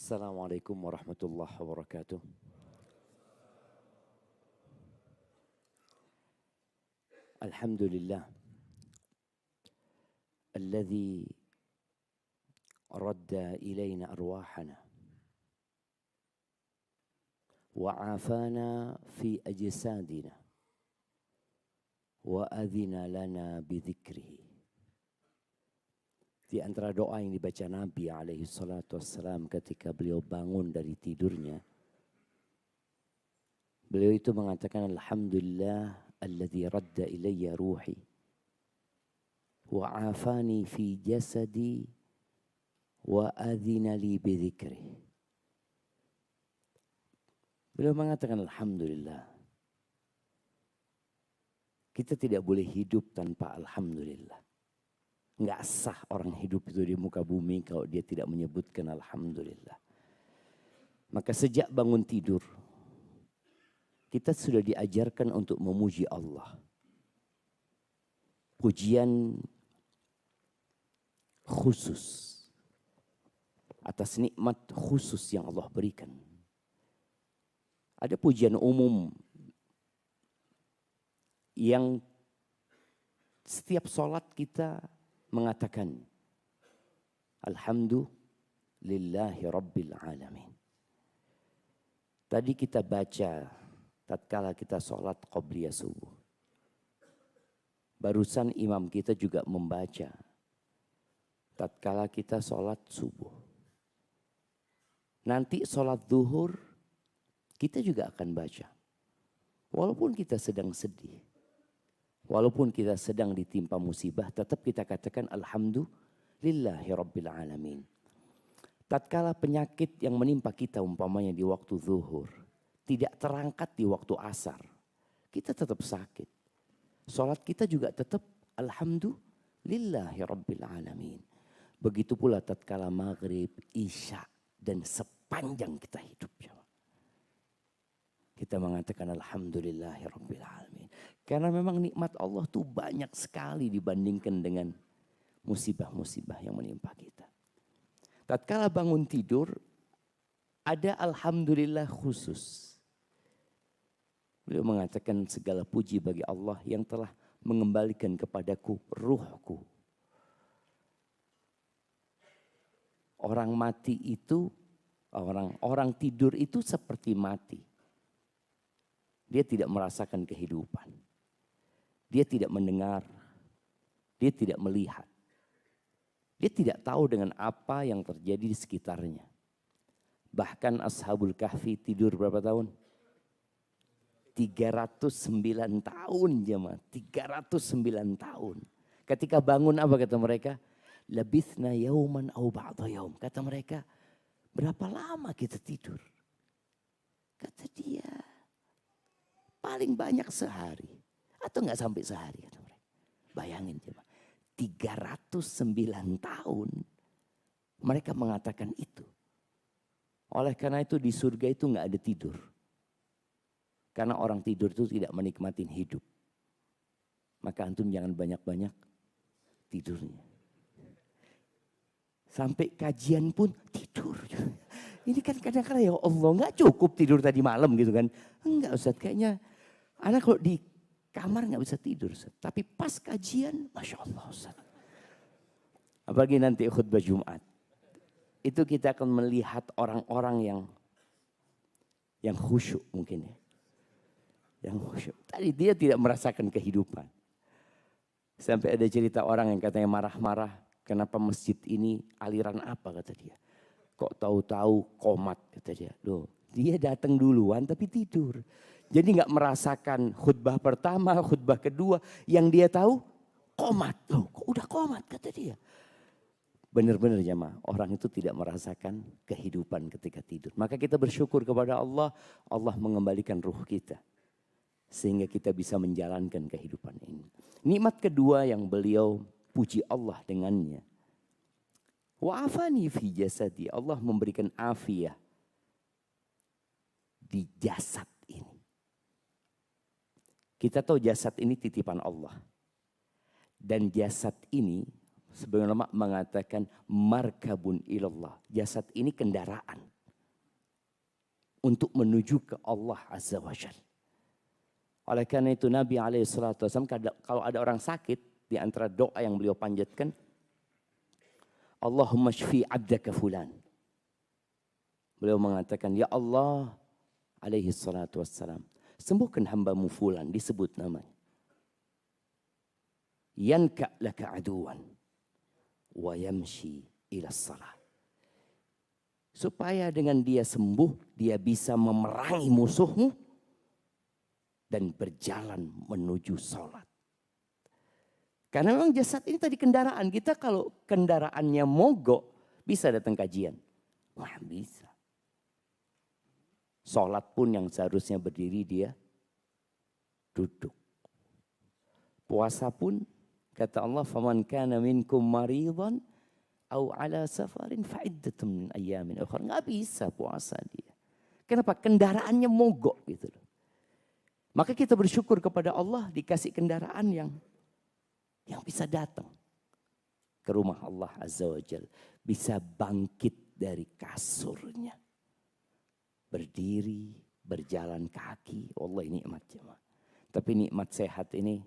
Assalamualaikum warahmatullahi wabarakatuh. Alhamdulillah alladzi radda ilayna arwahana wa afana fi ajsadina wa adhina lana bidzikrihi. Di antara doa yang dibaca Nabi alaihi salatu wassalam ketika beliau bangun dari tidurnya, beliau itu mengatakan alhamdulillah alladzi radda ilayya ruhi wa afani fi jasadi wa adhina li bidzikri. Beliau mengatakan alhamdulillah. Kita tidak boleh hidup tanpa alhamdulillah. Enggak sah orang hidup itu di muka bumi kalau dia tidak menyebutkan alhamdulillah. Maka sejak bangun tidur, kita sudah diajarkan untuk memuji Allah. Pujian khusus atas nikmat khusus yang Allah berikan. Ada pujian umum yang setiap sholat kita mengatakan alhamdulillahi rabbil alamin. Tadi kita baca tatkala kita sholat qobliyah subuh. Barusan imam kita juga membaca tatkala kita sholat subuh. Nanti sholat zuhur kita juga akan baca. Walaupun kita sedang sedih, walaupun kita sedang ditimpa musibah, tetap kita katakan alhamdulillahi rabbil alamin. Tatkala penyakit yang menimpa kita umpamanya di waktu zuhur tidak terangkat di waktu asar, kita tetap sakit. Salat kita juga tetap alhamdulillahi rabbil alamin. Begitu pula tatkala maghrib, isya dan sepanjang kita hidup. Kita mengatakan alhamdulillahi rabbil alamin. Karena memang nikmat Allah itu banyak sekali dibandingkan dengan musibah-musibah yang menimpa kita. Tatkala bangun tidur, ada alhamdulillah khusus. Beliau mengatakan segala puji bagi Allah yang telah mengembalikan kepadaku ruhku. Orang mati itu, orang tidur itu seperti mati. Dia tidak merasakan kehidupan. Dia tidak mendengar. Dia tidak melihat. Dia tidak tahu dengan apa yang terjadi di sekitarnya. Bahkan Ashabul Kahfi tidur berapa tahun? 309 tahun jemaah. 309 tahun. Ketika bangun apa kata mereka? Labithna yauman au ba'da yaum. Kata mereka, berapa lama kita tidur? Kata dia, paling banyak sehari. Atau enggak sampai sehari kata mereka. Bayangin jemaah. 309 tahun. Mereka mengatakan itu. Oleh karena itu di surga itu enggak ada tidur. Karena orang tidur itu tidak menikmatin hidup. Maka antum jangan banyak-banyak tidurnya. Sampai kajian pun tidur. Ini kan kadang-kadang ya Allah enggak cukup tidur tadi malam gitu kan. Enggak Ustaz, kayaknya anak kalau di kamar enggak bisa tidur Ustaz. Tapi pas kajian, Masya Allah Ustaz. Apalagi nanti khutbah Jumat. Itu kita akan melihat orang-orang yang khusyuk mungkin ya. Yang khusyuk. Tadi dia tidak merasakan kehidupan. Sampai ada cerita orang yang katanya marah-marah. Kenapa masjid ini aliran apa kata dia. Kok tahu-tahu komat kata dia. Loh, dia datang duluan tapi tidur. Jadi nggak merasakan khutbah pertama, khutbah kedua. Yang dia tahu komat. Loh, kok udah komat kata dia. Benar-benar jemaah, orang itu tidak merasakan kehidupan ketika tidur. Maka kita bersyukur kepada Allah, Allah mengembalikan ruh kita. Sehingga kita bisa menjalankan kehidupan ini. Nikmat kedua yang beliau puji Allah dengannya. Wa afani fi jasadi. Allah memberikan afiah di jasad ini. Kita tahu jasad ini titipan Allah. Dan jasad ini sebagian ulama mengatakan markabun ilallah. Jasad ini kendaraan. untuk menuju ke Allah Azza wa Jalla. Oleh karena itu Nabi SAW kalau ada orang sakit, di antara doa yang beliau panjatkan, Allahumma shfi abdaka fulan. Beliau mengatakan, ya Allah alaihi salatu wassalam, sembuhkan hambamu fulan, disebut namanya. Yanka laka aduwan wa yamshi ila salah. Supaya dengan dia sembuh, dia bisa memerangi musuhmu dan berjalan menuju sholat. Karena memang jasad ini tadi kendaraan. Kita kalau kendaraannya mogok, bisa datang kajian. Wah bisa. Sholat pun yang seharusnya berdiri, dia duduk. Puasa pun, kata Allah, faman kana minkum maridhan au ala safarin fa'iddatun min ayyamin ukhra. Enggak bisa puasa dia. Kenapa? Kendaraannya mogok gitu loh. Maka kita bersyukur kepada Allah dikasih kendaraan yang bisa datang ke rumah Allah Azza wa Jalla. Bisa bangkit dari kasurnya. Berdiri, berjalan kaki. Allah ini nikmat jemaah. Tapi nikmat sehat ini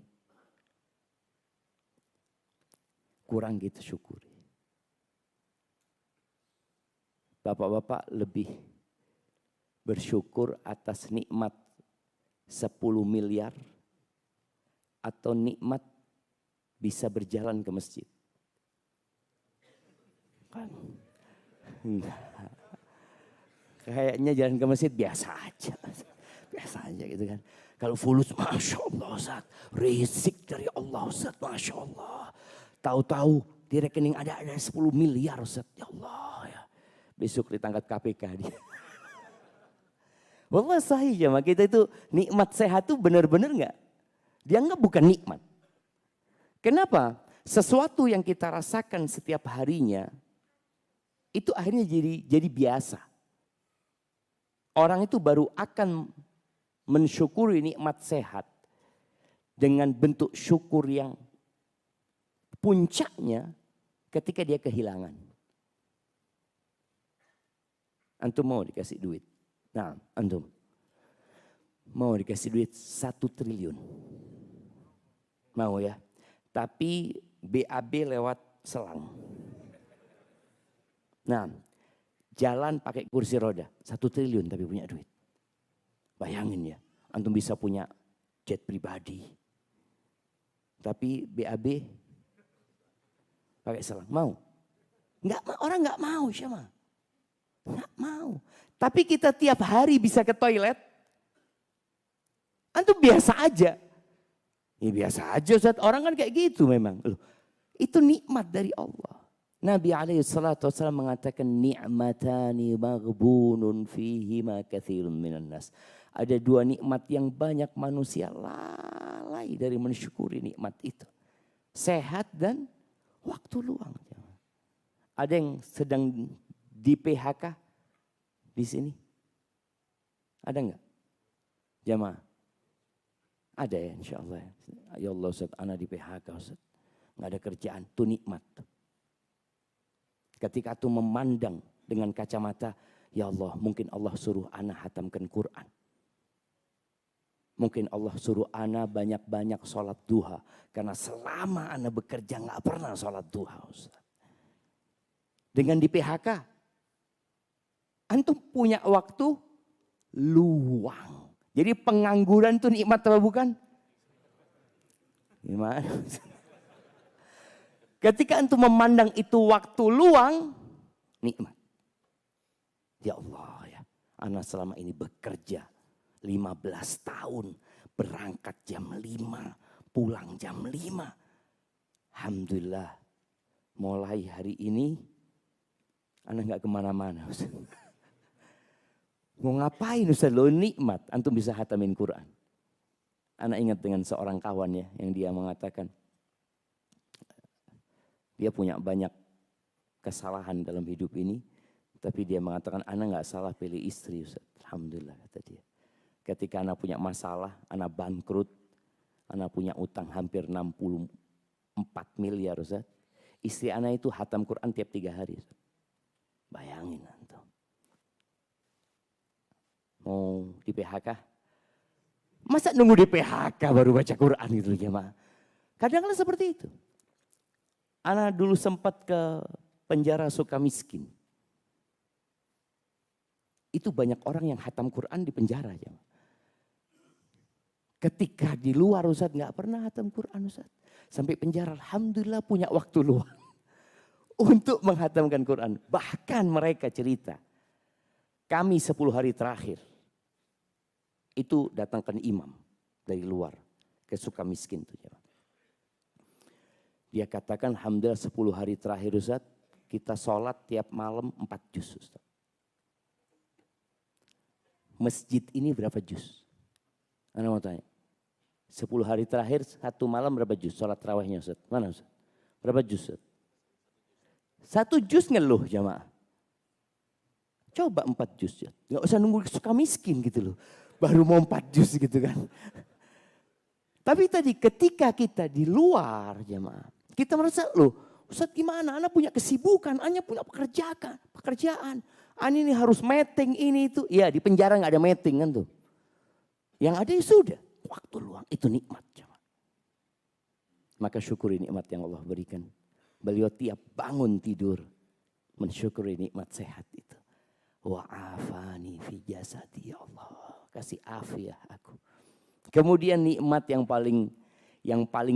kurang kita syukuri. Bapak-bapak lebih bersyukur atas nikmat 10 miliar atau nikmat bisa berjalan ke masjid. Kan? Kayaknya jalan ke masjid biasa aja. Biasa aja gitu kan. Kalau fulus, Masya Allah Ustaz. Rizq dari Allah Ustaz, Masya Allah. Tahu-tahu di rekening ada 10 miliar Ustaz. Ya Allah ya. Besok ditangkap KPK dia. Wallah sahih jemaah, kita itu nikmat sehat itu benar-benar enggak? Dianggap bukan nikmat. Kenapa? Sesuatu yang kita rasakan setiap harinya itu akhirnya jadi biasa. Orang itu baru akan mensyukuri nikmat sehat dengan bentuk syukur yang puncaknya ketika dia kehilangan. Antum mau dikasih duit? Nah, antum mau dikasih duit 1 triliun. Mau ya? Tapi BAB lewat selang. Nah, jalan pakai kursi roda. 1 triliun tapi punya duit. Bayangin ya, antum bisa punya jet pribadi. Tapi BAB pakai selang. Mau? Enggak, orang enggak mau siapa? Enggak mau. Tapi kita tiap hari bisa ke toilet. Antum biasa aja. Ya biasa aja Ustaz, orang kan kayak gitu memang. Loh, itu nikmat dari Allah. Nabi SAW mengatakan ni'matani maghbunun fihima katsirun minan nas. Ada 2 nikmat yang banyak manusia lalai dari mensyukuri nikmat itu. Sehat dan waktu luang. Ada yang sedang di PHK di sini? Ada enggak? Jamaah. Ada ya insya Allah. Ya Allah Ustaz, anak di PHK Ustaz. Enggak ada kerjaan, itu nikmat. Ketika itu memandang dengan kacamata, ya Allah mungkin Allah suruh anak hatamkan Quran. Mungkin Allah suruh anak banyak-banyak sholat duha. Karena selama anak bekerja enggak pernah sholat duha Ustaz. Dengan di PHK, antum punya waktu luang. Jadi pengangguran itu nikmat apa bukan? Gimana? Ketika antum memandang itu waktu luang, nikmat. Ya Allah ya, anak selama ini bekerja 15 tahun, berangkat jam 5, pulang jam 5. Alhamdulillah, mulai hari ini, anak gak kemana-mana. Mau ngapain Ustaz? Lo nikmat, antum bisa hatamin Quran. Anak ingat dengan seorang kawan ya, yang dia mengatakan, dia punya banyak kesalahan dalam hidup ini, tapi dia mengatakan, anak gak salah pilih istri Ustaz. Alhamdulillah kata dia. Ketika anak punya masalah, anak bangkrut, anak punya utang hampir 64 miliar Ustaz. Istri anak itu hatam Quran tiap 3 hari Ustaz. Bayangin antum. Mau di PHK? Masa nunggu di PHK baru baca Quran gitu jemaah? Kadang-kadang seperti itu. Ana dulu sempat ke penjara Sukamiskin. Itu banyak orang yang hatam Quran di penjara. Ya. Ketika di luar Ustaz nggak pernah hatam Quran Ustaz. Sampai penjara alhamdulillah punya waktu luang untuk menghatamkan Quran. Bahkan mereka cerita, kami 10 hari terakhir itu datangkan imam dari luar ke Sukamiskin. Tuh, ya. Dia katakan alhamdulillah 10 hari terakhir Ustaz kita sholat tiap malam 4 juz Ustaz. Masjid ini berapa juz? Anda mau tanya. 10 hari terakhir satu malam berapa juz? Sholat tarawihnya Ustaz. Mana Ustaz? Berapa juz Ustaz? 1 juz ngeluh jamaah. Coba 4 juz. Ya. Gak usah nunggu suka miskin gitu loh. Baru mau 4 juz gitu kan. Tapi tadi ketika kita di luar jamaah. Kita merasa loh Ustaz gimana? Anak punya kesibukan. Anak punya pekerjaan. Ani ini harus meeting ini itu. Ya di penjara gak ada meeting kan tuh. Yang ada ya sudah. Waktu luang itu nikmat. Maka syukuri nikmat yang Allah berikan. Beliau tiap bangun tidur. Mensyukuri nikmat sehat itu. Wa'afani fi jasadi ya Allah. Kasih afiah aku. Kemudian nikmat yang paling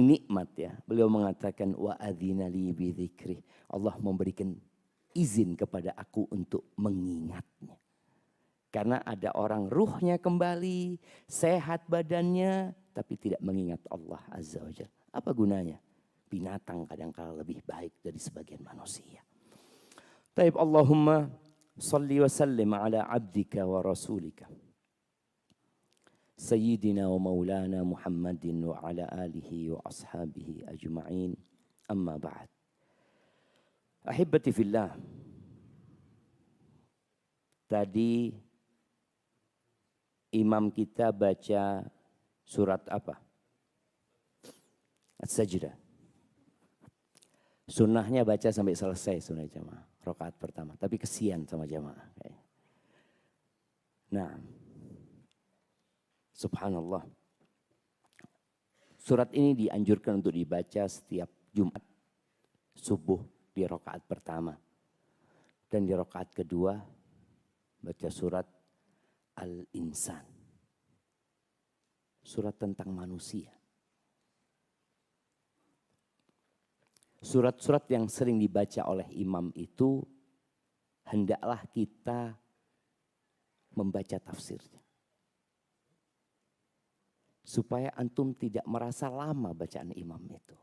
nikmat ya. Beliau mengatakan wa'adzina li bidzikri. Allah memberikan izin kepada aku untuk mengingatnya. Karena ada orang ruhnya kembali, sehat badannya, tapi tidak mengingat Allah Azza wa Jalla. Apa gunanya? Binatang kadang-kala lebih baik dari sebagian manusia. Taib Allahumma salli wa sallim ala abdika wa rasulika. Sayyidina wa maulana Muhammadin wa ala alihi wa ashabihi ajma'in. Amma ba'd. Ahibbati fillah. Tadi imam kita baca surat apa? As-Sajdah. Sunnahnya baca sampai selesai sunnah jamaah. Rakaat pertama. Tapi kesian sama jamaah. Nah. Subhanallah. Surat ini dianjurkan untuk dibaca setiap Jumat subuh di rakaat pertama. Dan di rakaat kedua baca surat Al-Insan. Surat tentang manusia. Surat-surat yang sering dibaca oleh imam itu hendaklah kita membaca tafsirnya. Supaya antum tidak merasa lama bacaan imam itu.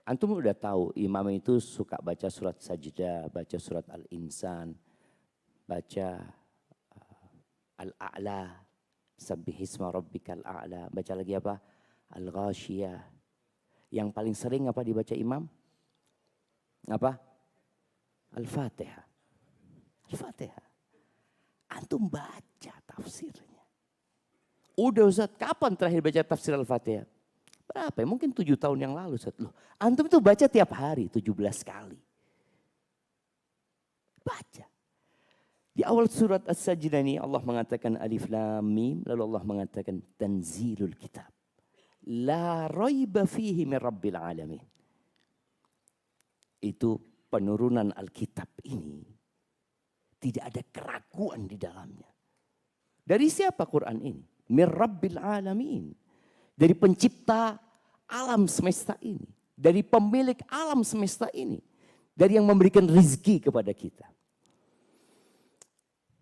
Antum udah tahu imam itu suka baca surat Sajdah, baca surat Al-Insan, baca Al-A'la, Sabbihisma Rabbikal A'la, baca lagi apa? Al-Ghashiyah. Yang paling sering apa dibaca imam? Apa? Al-Fatihah. Al-Fatihah. Antum baca tafsirnya. Udah Ustaz, kapan terakhir baca tafsir Al-Fatihah? Berapa ya? Mungkin 7 tahun yang lalu Ustaz. Loh, antum itu baca tiap hari 17 kali. Baca. Di awal surat As-Sajdah ini Allah mengatakan Alif Lam Mim. Lalu Allah mengatakan Tanzilul Kitab. La raiba fihi min Rabbil Alamin. Itu penurunan Alkitab ini. Tidak ada keraguan di dalamnya. Dari siapa Quran ini? Min Rabbil Alamin. Dari pencipta alam semesta ini. Dari pemilik alam semesta ini. Dari yang memberikan rizki kepada kita.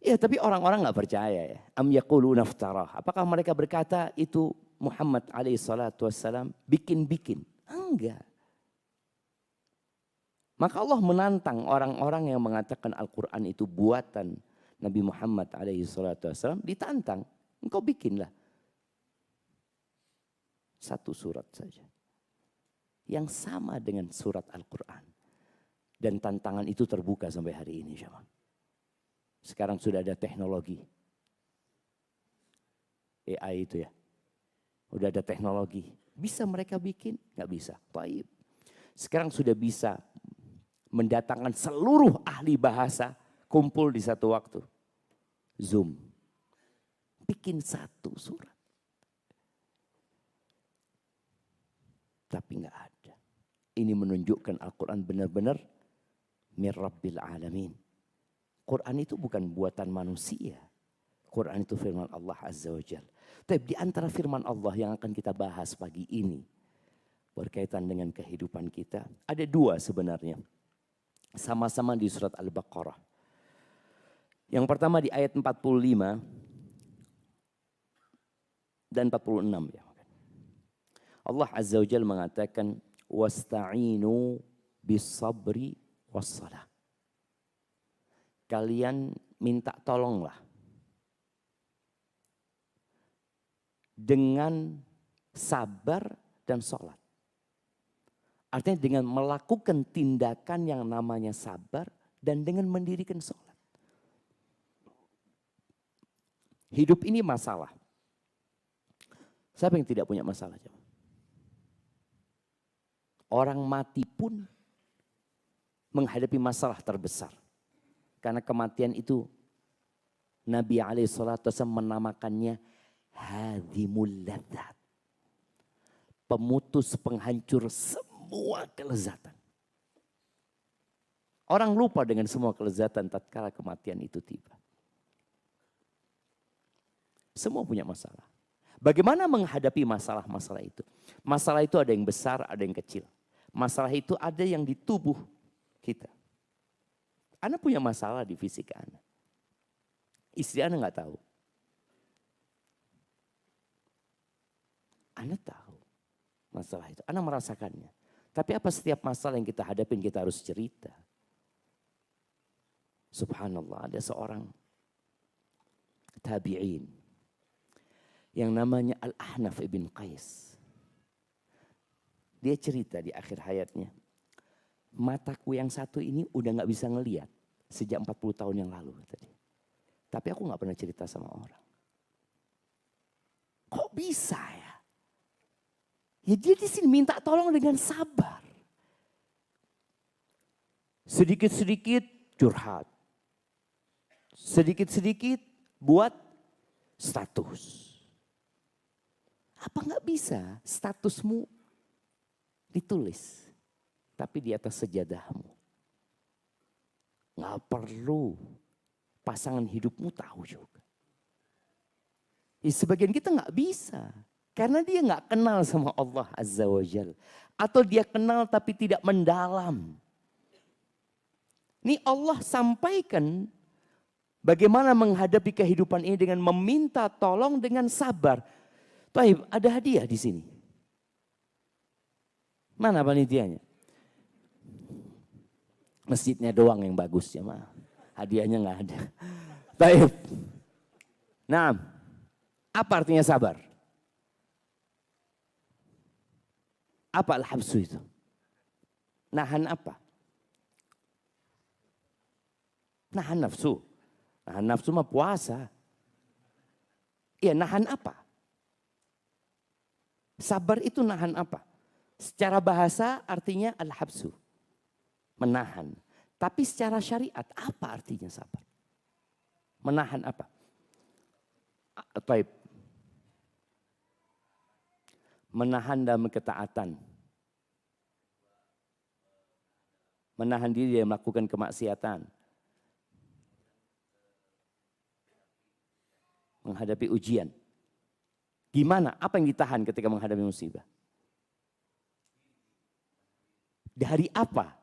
Ya tapi orang-orang gak percaya ya. Am yaquluna iftarah. Apakah mereka berkata itu Muhammad alaihissalam bikin-bikin? Enggak. Maka Allah menantang orang-orang yang mengatakan Al-Quran itu buatan Nabi Muhammad alaihissalam. Ditantang. Engkau bikinlah. 1 surat saja. Yang sama dengan surat Al-Quran. Dan tantangan itu terbuka sampai hari ini. Sekarang sudah ada teknologi. AI itu ya. Udah ada teknologi. Bisa mereka bikin? Nggak bisa. Baik. Sekarang sudah bisa mendatangkan seluruh ahli bahasa kumpul di satu waktu. Zoom. Bikin satu surat. Tapi enggak ada. Ini menunjukkan Al-Quran benar-benar min Rabbil Alamin. Quran itu bukan buatan manusia. Quran itu firman Allah Azza wa Jalla. Tapi di antara firman Allah yang akan kita bahas pagi ini, berkaitan dengan kehidupan kita, ada dua sebenarnya. Sama-sama di surat Al-Baqarah. Yang pertama di ayat 45 dan 46 ya. Allah Azza wa Jalla mengatakan wasta'inu bis-sabri was-salah. Kalian minta tolonglah dengan sabar dan sholat. Artinya dengan melakukan tindakan yang namanya sabar dan dengan mendirikan sholat. Hidup ini masalah. Siapa yang tidak punya masalah? Orang mati pun menghadapi masalah terbesar. Karena kematian itu Nabi SAW menamakannya hadimul ladzat. Pemutus, penghancur semua kelezatan. Orang lupa dengan semua kelezatan tatkala kematian itu tiba. Semua punya masalah. Bagaimana menghadapi masalah-masalah itu? Masalah itu ada yang besar, ada yang kecil. Masalah itu ada yang di tubuh kita. Anda punya masalah di fisik Anda. Istri Anda nggak tahu. Anda tahu masalah itu. Anda merasakannya. Tapi apa setiap masalah yang kita hadapin kita harus cerita? Subhanallah, ada seorang tabi'in yang namanya Al-Ahnaf ibn Qais. Dia cerita di akhir hayatnya, mataku yang satu ini udah gak bisa ngelihat sejak 40 tahun yang lalu. Tapi aku gak pernah cerita sama orang. Kok bisa ya? Ya dia di sini minta tolong dengan sabar. Sedikit-sedikit curhat. Sedikit-sedikit buat status. Apa gak bisa statusmu ditulis, tapi di atas sejadahmu. Gak perlu pasangan hidupmu tahu juga. Ya, sebagian kita gak bisa. Karena dia gak kenal sama Allah Azza wa Jalla. Atau dia kenal tapi tidak mendalam. Ini Allah sampaikan bagaimana menghadapi kehidupan ini dengan meminta tolong dengan sabar. Baik, ada hadiah di sini. Mana panitianya? Masjidnya doang yang bagus ya, mah. Hadiahnya nggak ada. Baik. Nah, apa artinya sabar? Apa al-habsu itu? Nahan apa? Nahan nafsu. Nahan nafsu mah puasa. Iya, nahan apa? Sabar itu nahan apa? Secara bahasa artinya al-habsu. Menahan. Tapi secara syariat apa artinya sabar? Menahan apa? Taib. Menahan dalam ketaatan. Menahan diri dari melakukan kemaksiatan. Menghadapi ujian. Gimana? Apa yang ditahan ketika menghadapi musibah? Dari apa?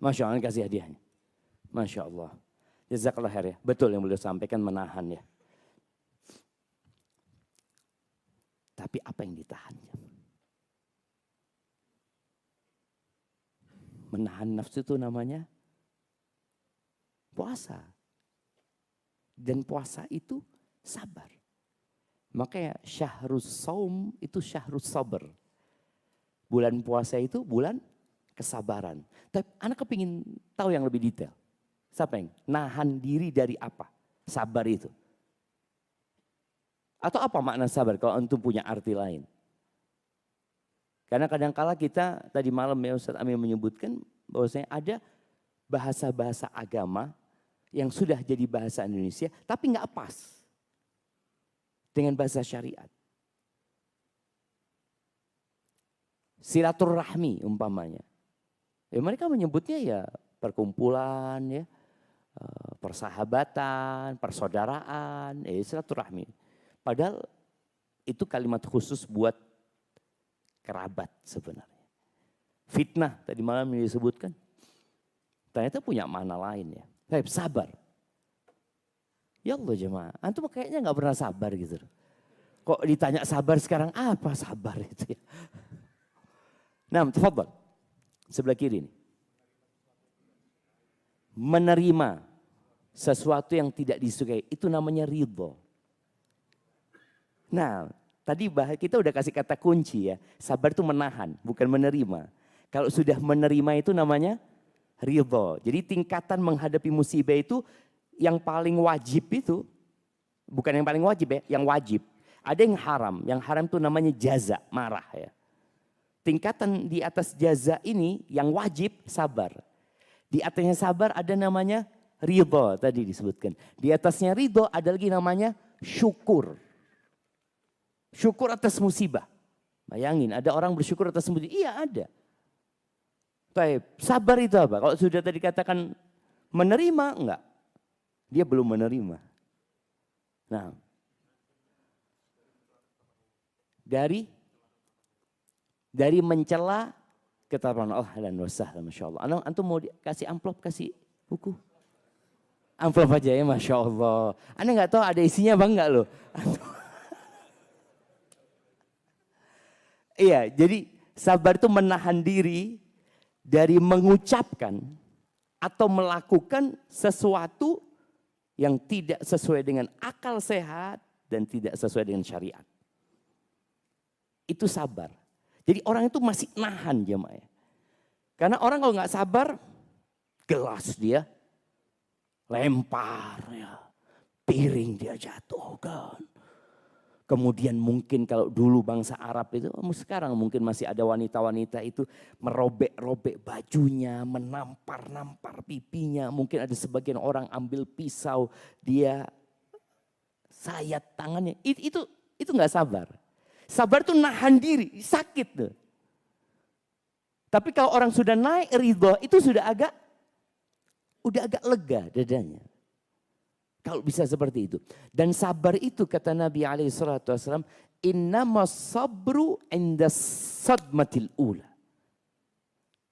Masya Allah, kasih hadiahnya. Masya Allah. Jazakallah khair ya. Betul yang beliau sampaikan, menahan ya. Tapi apa yang ditahannya? Menahan nafsu itu namanya puasa. Dan puasa itu sabar. Makanya syahrus saum itu syahrus sabar. Bulan puasa itu bulan kesabaran. Tapi anak kepingin tahu yang lebih detail. Siapa yang nahan diri dari apa? Sabar itu. Atau apa makna sabar kalau antum punya arti lain? Karena kadang-kala kita tadi malam ya Ustaz Amir menyebutkan bahwasanya ada bahasa-bahasa agama yang sudah jadi bahasa Indonesia tapi nggak pas dengan bahasa syariat. Silaturahmi umpamanya. Ya mereka menyebutnya ya perkumpulan, ya, persahabatan, persaudaraan, silaturahmi. Padahal itu kalimat khusus buat kerabat sebenarnya. Fitnah tadi malam yang disebutkan, ternyata punya makna lain ya. Baik, sabar. Ya Allah jemaah, antum kayaknya nggak pernah sabar gitu. Kok ditanya sabar sekarang, apa sabar itu ya? Nah, tafadhal. Sebelah kiri ini. Menerima sesuatu yang tidak disukai, itu namanya ridho. Nah, tadi kita udah kasih kata kunci ya. Sabar itu menahan, bukan menerima. Kalau sudah menerima itu namanya ridho. Jadi tingkatan menghadapi musibah itu yang paling wajib itu, bukan yang paling wajib ya, yang wajib. Ada yang haram itu namanya jaza, marah ya. Tingkatan di atas jaza ini yang wajib sabar. Di atasnya sabar ada namanya ridho tadi disebutkan. Di atasnya ridho ada lagi namanya syukur. Syukur atas musibah. Bayangin ada orang bersyukur atas musibah. Iya ada. Baik, sabar itu apa? Kalau sudah tadi katakan menerima, enggak. Dia belum menerima. Nah, dari mencela ketaatan Allah dan wasahlah, masya Allah. Antum mau kasih amplop, kasih buku? Amplop aja ya, masya Allah. Anda nggak tahu ada isinya apa enggak loh. Iya, jadi sabar itu menahan diri dari mengucapkan atau melakukan sesuatu yang tidak sesuai dengan akal sehat dan tidak sesuai dengan syariat. Itu sabar. Jadi orang itu masih nahan jemaah. Karena orang kalau nggak sabar, gelas dia lempar ya, piring dia jatuhkan. Kemudian mungkin kalau dulu bangsa Arab itu, sekarang mungkin masih ada wanita-wanita itu merobek-robek bajunya, menampar-nampar pipinya. Mungkin ada sebagian orang ambil pisau, dia sayat tangannya. Itu nggak sabar. Sabar itu nahan diri, sakit tuh. Tapi kalau orang sudah naik ridho, itu sudah agak lega dadanya. Kalau bisa seperti itu. Dan sabar itu kata Nabi SAW, innamas sabru inda sadmatil ula.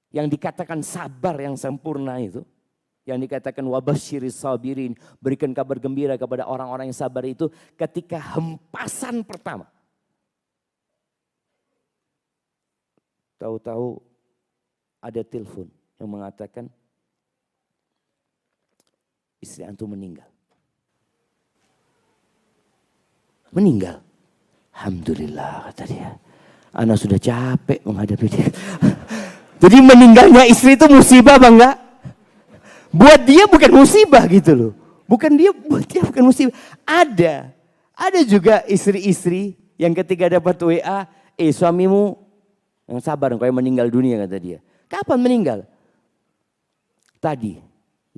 Yang dikatakan sabar yang sempurna itu, yang dikatakan wabasyiris sabirin, berikan kabar gembira kepada orang-orang yang sabar itu ketika hempasan pertama. Tahu-tahu ada telepon yang mengatakan istri antum meninggal. Meninggal. Alhamdulillah kata dia. Ana sudah capek menghadapi dia. Jadi meninggalnya istri itu musibah apa enggak? Buat dia bukan musibah gitu loh. Buat dia bukan musibah. Ada juga istri-istri yang ketika dapat WA, suamimu yang sabar engkau yang meninggal dunia kata dia. Kapan meninggal? Tadi.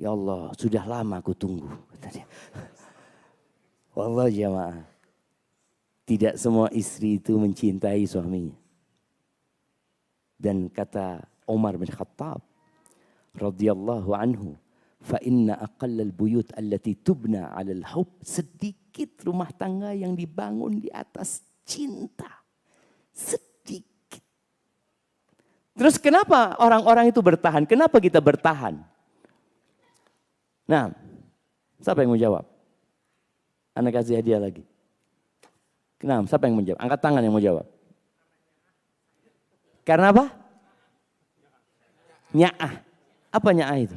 Ya Allah, sudah lama aku tunggu kata dia. Wallah jamaah. Tidak semua istri itu mencintai suaminya. Dan kata Umar bin Khattab radhiyallahu anhu, fa inna aqallal buyut allati tubna 'alal hub, sedikit rumah tangga yang dibangun di atas cinta. Sedikit. Terus kenapa orang-orang itu bertahan? Kenapa kita bertahan? Nah, siapa yang mau jawab? Anda kasih hadiah lagi. Kenapa? Siapa yang mau jawab? Angkat tangan yang mau jawab. Karena apa? Nya'ah. Apa nya'ah itu?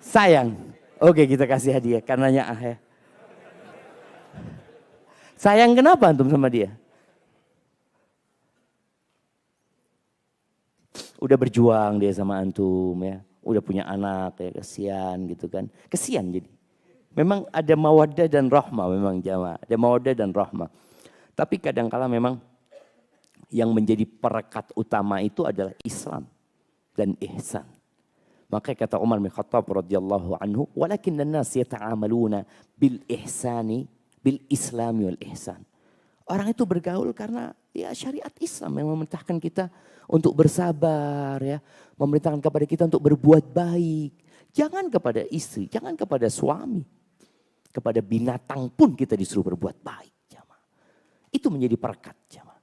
Sayang. Oke, kita kasih hadiah karena nya'ah ya. Sayang kenapa antum sama dia? Udah berjuang dia sama antum ya. Udah punya anak ya, kesian gitu kan. Kesian jadi. Memang ada mawaddah dan rahmah memang jamaah. Ada mawaddah dan rahmah. Tapi kadang-kala memang yang menjadi perekat utama itu adalah Islam dan ihsan. Maka kata Umar bin Khattab radhiyallahu anhu, "Walakinnan nas yata'amaluna bil ihsani bil islami wal ihsan." Orang itu bergaul karena ya syariat Islam yang memerintahkan kita untuk bersabar ya, memerintahkan kepada kita untuk berbuat baik. Jangan kepada istri, jangan kepada suami. Kepada binatang pun kita disuruh berbuat baik. Jamaah. Itu menjadi perekat. Jamaah.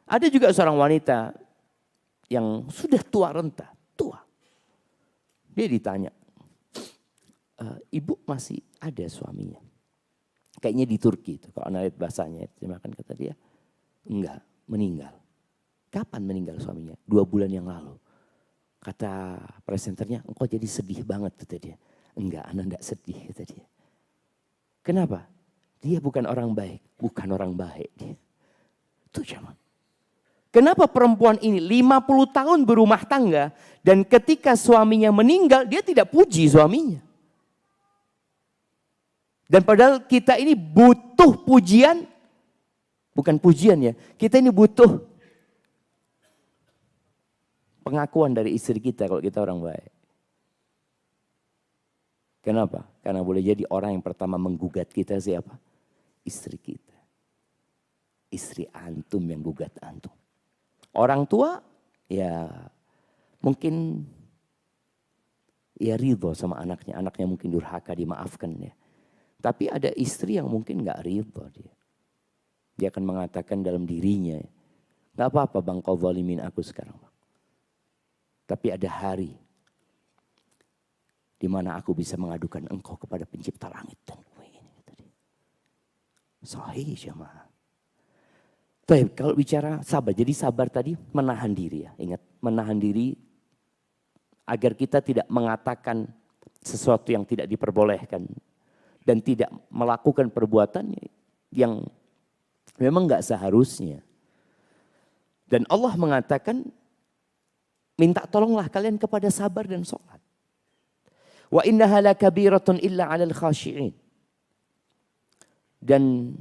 Ada juga seorang wanita yang sudah tua renta, tua. Dia ditanya, ibu masih ada suaminya? Kayaknya di Turki itu, kalau anda lihat bahasanya, terjemahkan kata dia, enggak, meninggal. Kapan meninggal suaminya? 2 bulan yang lalu. Kata presenternya, engkau jadi sedih banget, kata dia. Enggak, anda enggak sedih, kata dia. Kenapa? Dia bukan orang baik, bukan orang baik dia. Itu zaman. Kenapa perempuan ini 50 tahun berumah tangga dan ketika suaminya meninggal, dia tidak puji suaminya. Dan padahal kita ini butuh pujian, bukan pujian ya. Kita ini butuh pengakuan dari istri kita kalau kita orang baik. Kenapa? Karena boleh jadi orang yang pertama menggugat kita siapa? Istri kita. Istri antum yang gugat antum. Orang tua ya mungkin ya ridho sama anaknya. Anaknya mungkin durhaka, dimaafkan ya. Tapi ada istri yang mungkin gak ridho dia. Dia akan mengatakan dalam dirinya, gak apa-apa bang kau zalimin aku sekarang bang. Tapi ada hari di mana aku bisa mengadukan engkau kepada pencipta langit dan bumi ini. Sahih jamaah. Tapi kalau bicara sabar, jadi sabar tadi menahan diri ya. Ingat, menahan diri agar kita tidak mengatakan sesuatu yang tidak diperbolehkan. Dan tidak melakukan perbuatan yang memang gak seharusnya. Dan Allah mengatakan, minta tolonglah kalian kepada sabar dan sholat. Wa innaha lakabiratun illa 'alal khashi'in. Dan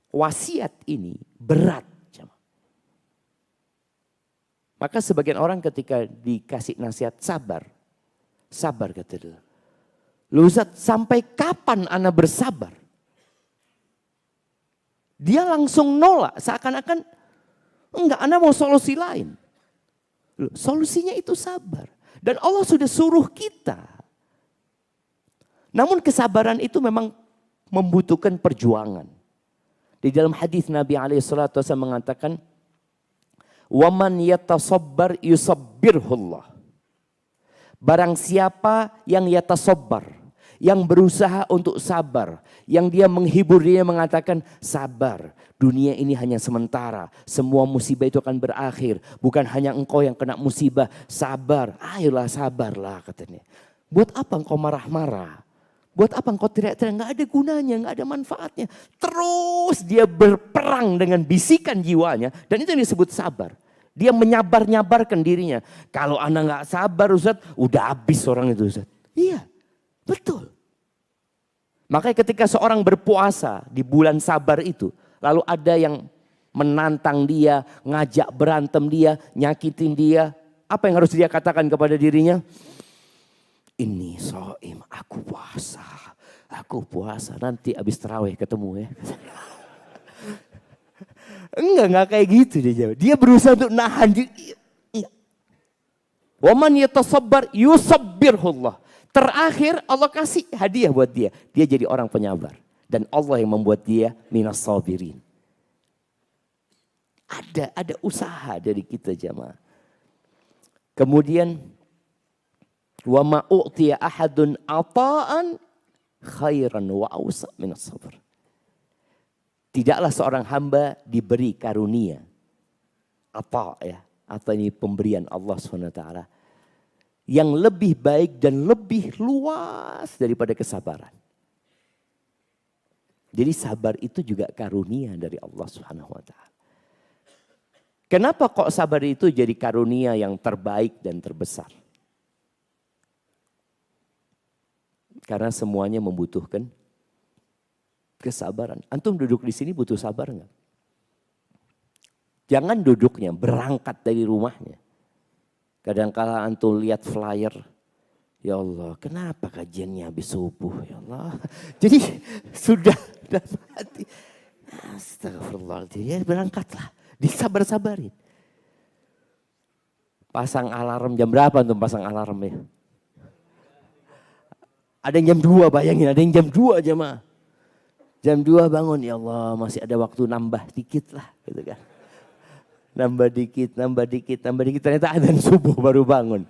wasiat ini berat. Maka sebagian orang ketika dikasih nasihat sabar. Sabar kata dia. Loh Ustaz, sampai kapan ana bersabar? Dia langsung nolak, seakan-akan enggak, ana mau solusi lain. Loh, solusinya itu sabar. Dan Allah sudah suruh kita. Namun kesabaran itu memang membutuhkan perjuangan. Di dalam hadis Nabi SAW mengatakan, "Waman yatasabbar yusabbirhullah." Barang siapa yang yatasabbar, yang berusaha untuk sabar, yang dia menghibur dia mengatakan sabar, dunia ini hanya sementara, semua musibah itu akan berakhir, bukan hanya engkau yang kena musibah, sabar, ayolah sabarlah katanya. Buat apa engkau marah-marah? Buat apa engkau teriak-teriak? Nggak ada gunanya, nggak ada manfaatnya. Terus dia berperang dengan bisikan jiwanya dan itu yang disebut sabar. Dia menyabar-nyabarkan dirinya. Kalau anak nggak sabar Ustaz, udah habis orang itu Ustaz. Iya, betul. Makanya ketika seorang berpuasa di bulan sabar itu, lalu ada yang menantang dia, ngajak berantem dia, nyakitin dia, apa yang harus dia katakan kepada dirinya? Ini shaim, aku puasa, nanti habis tarawih ketemu ya. Enggak kayak gitu dia jawab. Dia berusaha untuk nahan diri. Waman yatasabbar yusabbirhullah. Terakhir Allah kasih hadiah buat dia. Dia jadi orang penyabar. Dan Allah yang membuat dia minas sabirin. Ada usaha dari kita jamaah. Kemudian wa ma u'tiya ahadun ata'an khairan wa awsa minas sabr. Tidaklah seorang hamba diberi karunia. Ata ya. Atau ini pemberian Allah SWT. Yang lebih baik dan lebih luas daripada kesabaran. Jadi sabar itu juga karunia dari Allah SWT. Kenapa kok sabar itu jadi karunia yang terbaik dan terbesar? Karena semuanya membutuhkan kesabaran. Antum duduk di sini butuh sabar enggak? Jangan duduknya, berangkat dari rumahnya. Kadang-kala antum lihat flyer, Ya Allah, kenapa kajiannya habis subuh ya Allah. Jadi sudah dalam hati. Astagfirullahaladzim, ya berangkatlah. Disabar-sabarin. Pasang alarm jam berapa tuh pasang alarm ya? Ada yang jam 2 bayangin, ada yang jam 2 jemaah. Jam 2 bangun, ya Allah masih ada waktu nambah dikit lah gitu kan. Nambah dikit, ternyata adzan subuh baru bangun.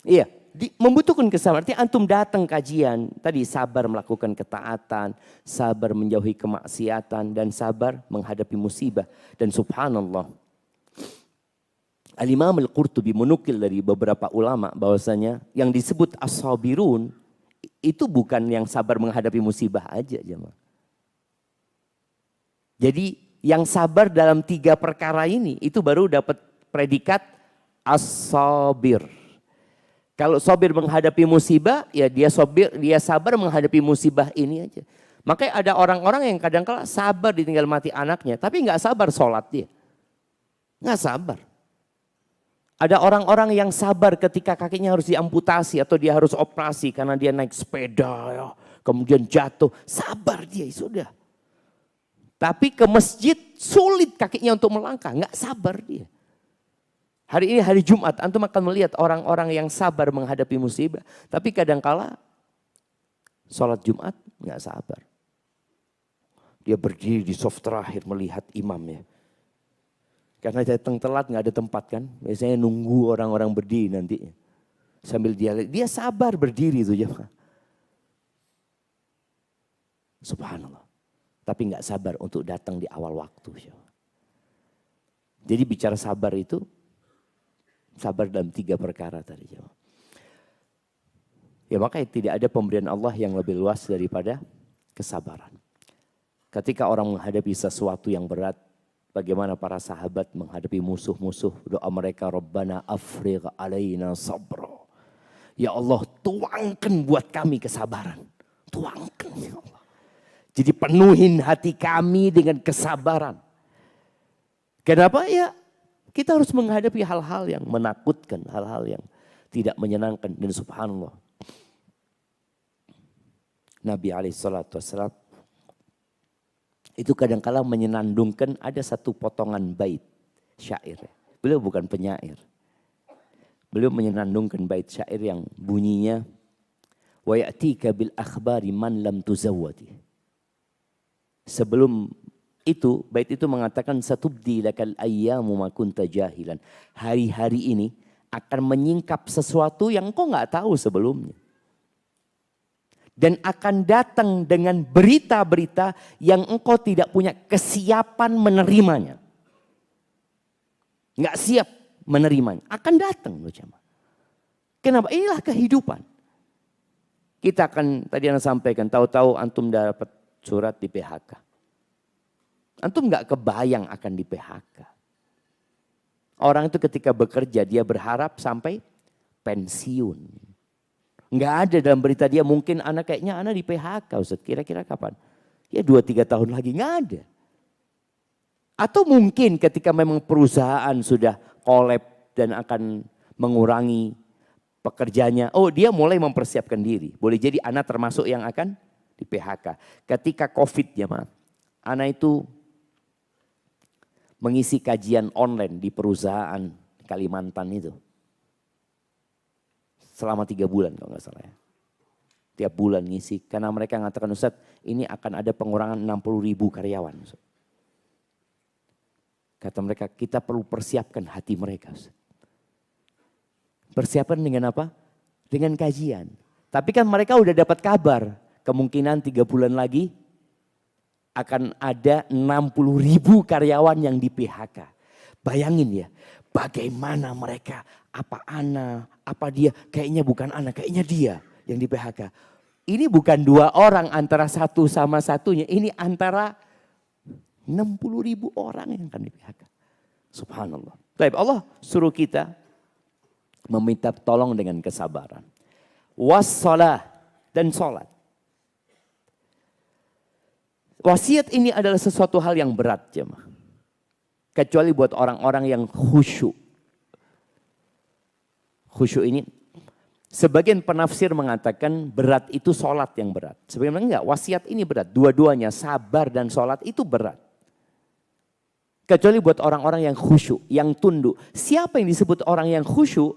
Iya, membutuhkan kesabaran. Artinya antum datang kajian, tadi sabar melakukan ketaatan, sabar menjauhi kemaksiatan, dan sabar menghadapi musibah. Dan subhanallah, Al-Imam Al-Qurtubi menukil dari beberapa ulama bahwasanya yang disebut as-sabirun itu bukan yang sabar menghadapi musibah aja, jemaah. Jadi yang sabar dalam 3 perkara ini itu baru dapat predikat as-sabir. Kalau sabir menghadapi musibah, ya dia sabar menghadapi musibah ini aja. Makanya ada orang-orang yang kadang-kala sabar ditinggal mati anaknya, tapi nggak sabar sholat dia. Nggak sabar. Ada orang-orang yang sabar ketika kakinya harus diamputasi atau dia harus operasi karena dia naik sepeda, ya, kemudian jatuh. Sabar dia, sudah. Tapi ke masjid sulit kakinya untuk melangkah, nggak sabar dia. Hari ini hari Jumat, antum akan melihat orang-orang yang sabar menghadapi musibah. Tapi kadangkala sholat Jumat nggak sabar. Dia berdiri di saf terakhir melihat imamnya. Karena datang telat nggak ada tempat kan. Biasanya nunggu orang-orang berdiri nanti. Sambil dia sabar berdiri itu jemaah. Subhanallah. Tapi nggak sabar untuk datang di awal waktu. Jadi bicara sabar itu, sabar dalam 3 perkara tadi. Ya makanya tidak ada pemberian Allah yang lebih luas daripada kesabaran. Ketika orang menghadapi sesuatu yang berat, bagaimana para sahabat menghadapi musuh-musuh, doa mereka, Rabbana afrigh alaina sabra. Ya Allah, tuangkan buat kami kesabaran. Tuangkan ya Allah. Jadi penuhin hati kami dengan kesabaran. Kenapa ya? Kita harus menghadapi hal-hal yang menakutkan, hal-hal yang tidak menyenangkan. Dan subhanallah, Nabi SAW itu kadang-kala menyenandungkan ada satu potongan bait syair. Beliau bukan penyair. Beliau menyenandungkan bait syair yang bunyinya, wa ya'tika bil akhbari man lam tuzawwadi. Sebelum itu, bait itu mengatakan satubdi lakal ayyamu ma kunta jahilan. Hari-hari ini akan menyingkap sesuatu yang kau nggak tahu sebelumnya. Dan akan datang dengan berita-berita yang engkau tidak punya kesiapan menerimanya. Nggak siap menerimanya. Akan datang loh jemaah. Kenapa? Inilah kehidupan. Kita akan, tadi Anda sampaikan, tahu-tahu antum dapat surat di PHK. Antum nggak kebayang akan di PHK. Orang itu ketika bekerja dia berharap sampai pensiun. Nggak ada dalam berita dia, mungkin kayaknya anak di PHK Ustaz. Kira-kira kapan? Ya 2-3 tahun lagi, nggak ada. Atau mungkin ketika memang perusahaan sudah kolab dan akan mengurangi pekerjanya. Oh dia mulai mempersiapkan diri. Boleh jadi anak termasuk yang akan di PHK. Ketika COVID ya maaf. Anak itu mengisi kajian online di perusahaan Kalimantan itu. Selama 3 bulan kalau nggak salah ya. Tiap bulan ngisi. Karena mereka mengatakan Ustaz ini akan ada pengurangan 60.000 karyawan. Ustaz. Kata mereka kita perlu persiapkan hati mereka. Ustaz. Persiapan dengan apa? Dengan kajian. Tapi kan mereka udah dapat kabar. Kemungkinan 3 bulan lagi akan ada 60.000 karyawan yang di PHK. Bayangin ya, bagaimana mereka, apa Ana, apa dia, kayaknya bukan Ana, kayaknya dia yang di PHK. Ini bukan 2 orang antara satu sama satunya, ini antara 60.000 orang yang akan di PHK. Subhanallah. Baik, Allah suruh kita meminta tolong dengan kesabaran. Wassalah dan sholat. Wasiat ini adalah sesuatu hal yang berat jemaah. Kecuali buat orang-orang yang khusyuk. Khusyuk ini Sebagian penafsir mengatakan berat itu sholat yang berat. Sebagian enggak, wasiat ini berat. Dua-duanya sabar dan sholat itu berat. Kecuali buat orang-orang yang khusyuk, yang tunduk. Siapa yang disebut orang yang khusyuk?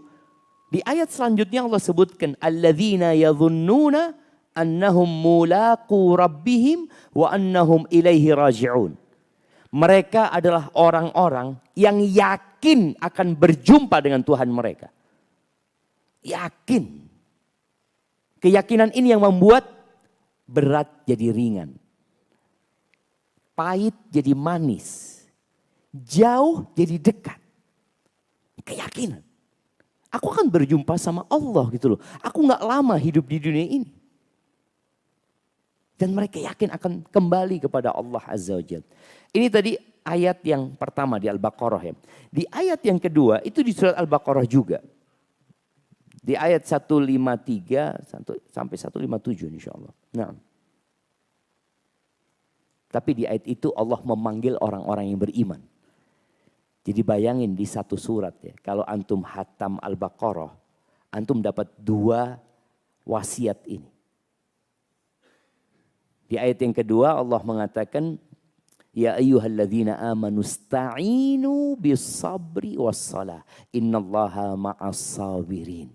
Di ayat selanjutnya Allah sebutkan alladzina yadhunnuna annahum mulaqu rabbihim wa annahum ilaihi raji'un. Mereka adalah orang-orang yang yakin akan berjumpa dengan Tuhan mereka. Yakin. Keyakinan ini yang membuat berat jadi ringan. Pahit jadi manis. Jauh jadi dekat. Keyakinan. Aku akan berjumpa sama Allah gitu loh. Aku gak lama hidup di dunia ini. Dan mereka yakin akan kembali kepada Allah Azza wa Jalla. Ini tadi ayat yang pertama di Al-Baqarah ya. Di ayat yang kedua itu di surat Al-Baqarah juga. Di ayat 153 sampai 157 insya Allah. Nah. Tapi di ayat itu Allah memanggil orang-orang yang beriman. Jadi bayangin di satu surat ya. Kalau antum hatam Al-Baqarah. Antum dapat 2 wasiat ini. Di ayat yang kedua Allah mengatakan. Ya ayyuhalladzina amanu sta'inu bis sabri was salah. Innallaha ma'as sabirin.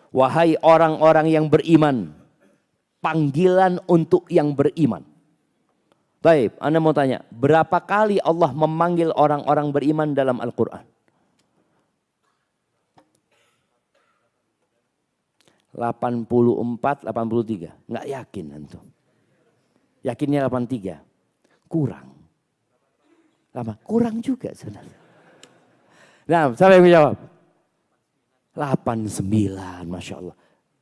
Wahai orang-orang yang beriman. Panggilan untuk yang beriman. Baik, Anda mau tanya. Berapa kali Allah memanggil orang-orang beriman dalam Al-Quran? 84, 83. Nggak yakin antum. Yakinnya 83. Kurang. Kurang juga sebenarnya. Nah, siapa yang menjawab? 89, Masya Allah.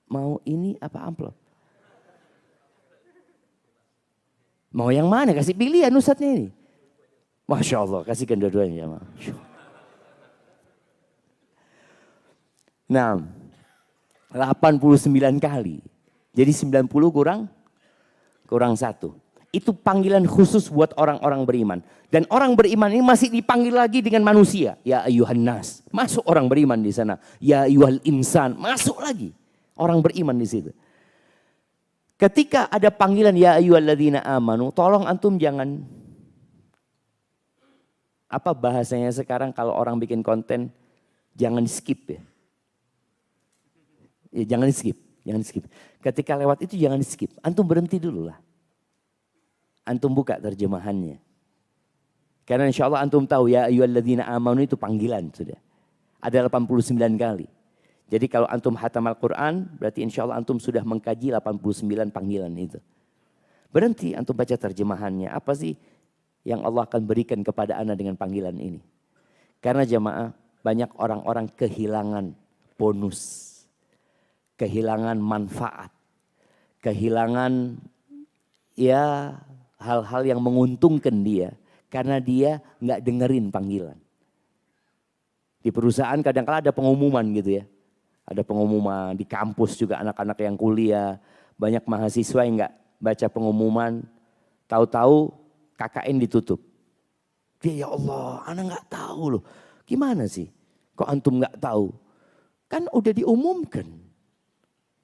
Mau ini apa amplop? Mau yang mana? Kasih pilihan Ustadznya ini. Masya Allah, kasihkan dua-duanya. Nah, 89 kali. Jadi 90 kurang 1. Itu panggilan khusus buat orang-orang beriman. Dan orang beriman ini masih dipanggil lagi dengan manusia. Ya ayyuhan nas. Masuk orang beriman di sana. Ya ayyuhal insan. Masuk lagi. Orang beriman di situ. Ketika ada panggilan ya ayyuhalladzina amanu. Tolong antum jangan. Apa bahasanya sekarang kalau orang bikin konten. Jangan skip ya. Ya jangan skip. Jangan skip. Ketika lewat itu jangan skip. Antum berhenti dulu lah. Antum buka terjemahannya. Karena insya Allah antum tahu ya ayyuhalladzina amanu itu panggilan sudah. Ada 89 kali. Jadi kalau antum hatam Al-Quran berarti insya Allah antum sudah mengkaji 89 panggilan itu. Berhenti antum baca terjemahannya. Apa sih yang Allah akan berikan kepada anda dengan panggilan ini. Karena jamaah banyak orang-orang kehilangan bonus. Kehilangan manfaat. Kehilangan ya hal-hal yang menguntungkan dia. Karena dia nggak dengerin panggilan. Di perusahaan kadang-kala ada pengumuman gitu ya. Ada pengumuman di kampus juga anak-anak yang kuliah. Banyak mahasiswa yang nggak baca pengumuman. Tahu-tahu KKN ditutup. Dia ya Allah, anak nggak tahu loh. Gimana sih? Kok antum nggak tahu? Kan udah diumumkan.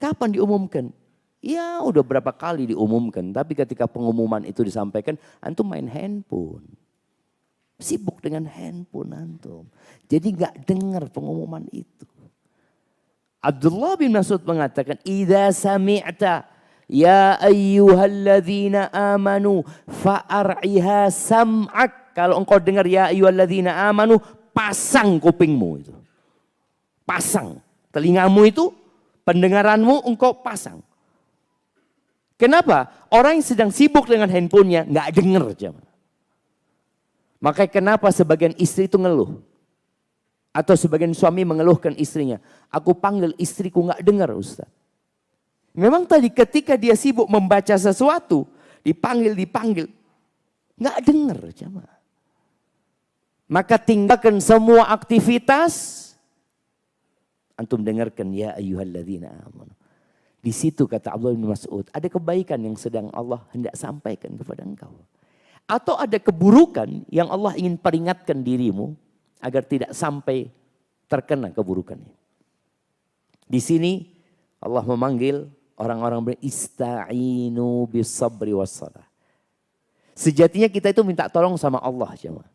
Kapan diumumkan? Ya udah berapa kali diumumkan. Tapi ketika pengumuman itu disampaikan, antum main handphone. Sibuk dengan handphone antum. Jadi gak dengar pengumuman itu. Abdullah bin Mas'ud mengatakan, "Idza sami'ta ya ayyuhalladzina amanu fa'ar'iha sam'ak." Kalau engkau dengar ya ayyuhalladzina amanu, pasang kupingmu itu. Pasang. Telingamu itu, pendengaranmu engkau pasang. Kenapa? Orang yang sedang sibuk dengan handphonenya nggak dengar jemaah. Makanya kenapa sebagian istri itu ngeluh. Atau sebagian suami mengeluhkan istrinya. Aku panggil istriku nggak dengar Ustaz. Memang tadi ketika dia sibuk membaca sesuatu. Dipanggil. Nggak dengar jemaah. Maka tinggalkan semua aktivitas. Antum dengarkan ya ayyuhalladzina amanu. Di situ kata Abdullah bin Mas'ud, ada kebaikan yang sedang Allah hendak sampaikan kepada engkau. Atau ada keburukan yang Allah ingin peringatkan dirimu agar tidak sampai terkena keburukannya. Di sini Allah memanggil orang-orang berista'inu bisabri wassalah. Sejatinya kita itu minta tolong sama Allah, jemaah.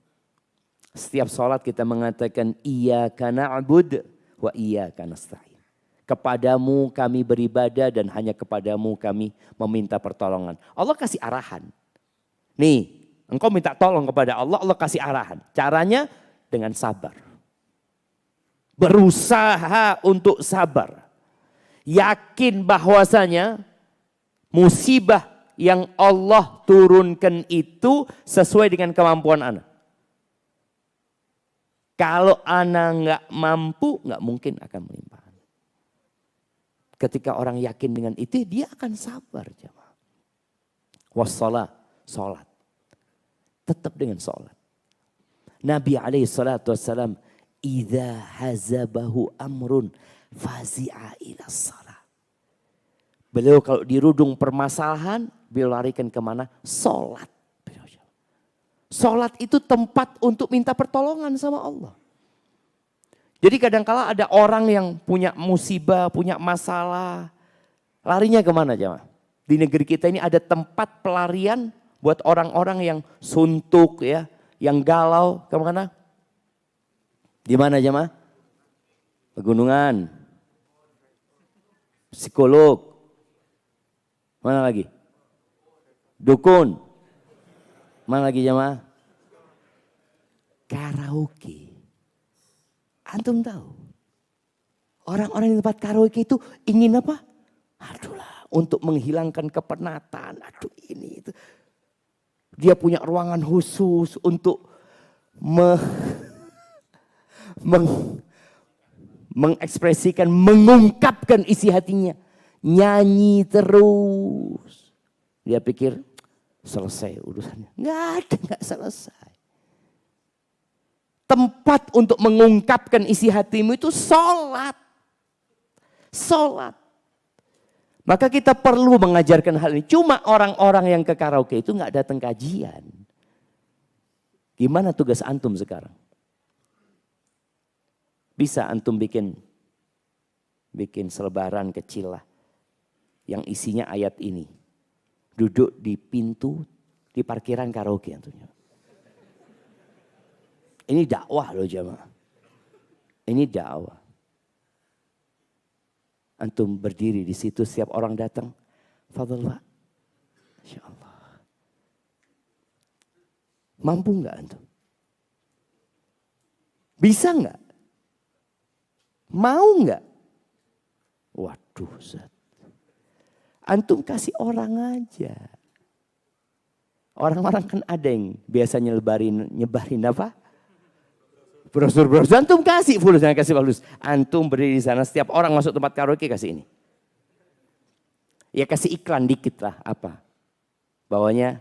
Setiap sholat kita mengatakan iyyaka na'bud wa iyyaka nasta'in. Kepadamu kami beribadah dan hanya kepadamu kami meminta pertolongan. Allah kasih arahan. Nih, engkau minta tolong kepada Allah, Allah kasih arahan. Caranya dengan sabar. Berusaha untuk sabar. Yakin bahwasanya musibah yang Allah turunkan itu sesuai dengan kemampuan ana. Kalau ana nggak mampu, nggak mungkin akan menimpa. Ketika orang yakin dengan itu, dia akan sabar. Wassalah, sholat. Tetap dengan sholat. Nabi SAW, idza hazabahu amrun fazi'a ila shalah. Beliau kalau dirudung permasalahan, beliau larikan kemana? Sholat. Sholat itu tempat untuk minta pertolongan sama Allah. Jadi kadangkala ada orang yang punya musibah, punya masalah. Larinya kemana jemaah? Di negeri kita ini ada tempat pelarian buat orang-orang yang suntuk ya, yang galau. Kemana? Di mana jemaah? Pegunungan. Psikolog. Mana lagi? Dukun. Mana lagi jemaah? Karaoke. Antum tahu? Orang-orang di tempat karaoke itu ingin apa? Aduh lah, untuk menghilangkan kepenatan. Aduh ini itu. Dia punya ruangan khusus untuk mengekspresikan, mengungkapkan isi hatinya. Nyanyi terus. Dia pikir selesai urusannya. Nggak selesai. Tempat untuk mengungkapkan isi hatimu itu sholat. Sholat. Maka kita perlu mengajarkan hal ini. Cuma orang-orang yang ke karaoke itu nggak datang kajian. Gimana tugas antum sekarang? Bisa antum bikin selebaran kecil lah. Yang isinya ayat ini. Duduk di pintu, di parkiran karaoke antumnya. Ini dakwah loh jamaah. Ini dakwah. Antum berdiri di situ, setiap orang datang. Fadhal Pak. Insya Allah. Mampu nggak antum? Bisa nggak? Mau nggak? Waduh Ustaz. Antum kasih orang aja. Orang-orang kan ada yang biasanya nyebarin apa? Brosur-brosur. Antum kasih fulus, jangan kasih fulus. Antum berdiri di sana, setiap orang masuk tempat karaoke kasih ini. Ya kasih iklan dikit lah, apa? Bawahnya,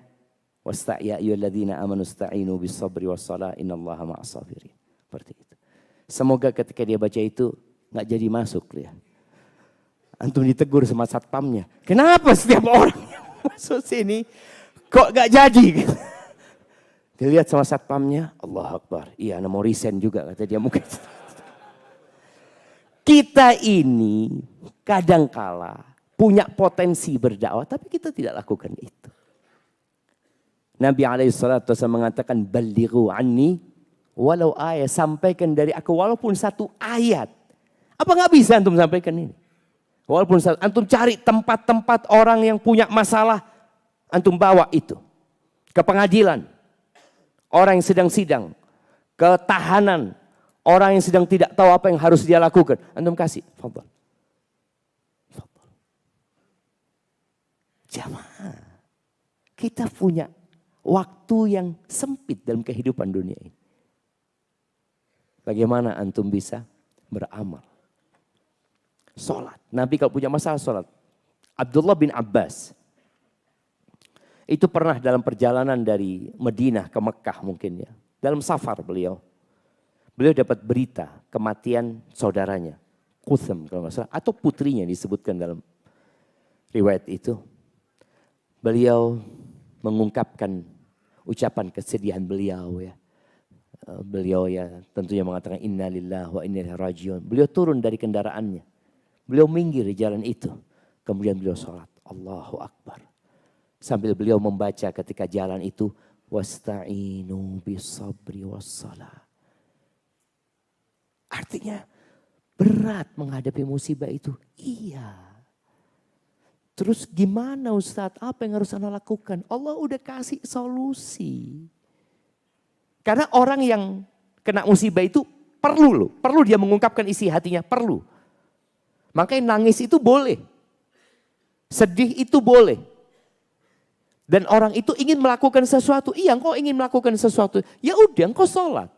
ya ayyuhalladzina amanu sta'inu bis-sabri was-shalah innallaha ma'as-sabirin. Seperti itu. Semoga ketika dia baca itu nggak jadi masuk ya. Antum ditegur sama satpamnya. Kenapa setiap orang yang masuk sini kok gak jadi? Dilihat sama satpamnya, Allah Akbar. Iya, mau resign juga kata dia mungkin. Kita ini kadangkala punya potensi berdakwah, tapi kita tidak lakukan itu. Nabi SAW mengatakan, balighu anni walau ayat. Sampaikan dari aku walaupun satu ayat. Apa gak bisa antum sampaikan ini? Walaupun antum cari tempat-tempat orang yang punya masalah, antum bawa itu ke pengadilan. Orang yang sedang sidang, ke tahanan, orang yang sedang tidak tahu apa yang harus dia lakukan. Antum kasih, fadhal. Fadhal. Jamaah, kita punya waktu yang sempit dalam kehidupan dunia ini. Bagaimana antum bisa beramal? Sholat. Nabi kalau punya masalah sholat. Abdullah bin Abbas. Itu pernah dalam perjalanan dari Madinah ke Mekah mungkin ya. Dalam safar beliau. Beliau dapat berita kematian saudaranya. Qutham kalau nggak salah. Atau putrinya disebutkan dalam riwayat itu. Beliau mengungkapkan ucapan kesedihan beliau ya. Beliau ya tentunya mengatakan innalillahi wa inna ilaihi rajiun. Beliau turun dari kendaraannya. Beliau minggir di jalan itu. Kemudian beliau sholat. Allahu Akbar. Sambil beliau membaca ketika jalan itu. Wasta'inu bisabri wassalah. Artinya berat menghadapi musibah itu. Iya. Terus gimana Ustadz? Apa yang harus Anda lakukan? Allah udah kasih solusi. Karena orang yang kena musibah itu perlu loh. Perlu dia mengungkapkan isi hatinya, perlu. Makanya nangis itu boleh. Sedih itu boleh. Dan orang itu ingin melakukan sesuatu. Iya, engkau ingin melakukan sesuatu. Ya udah, engkau sholat.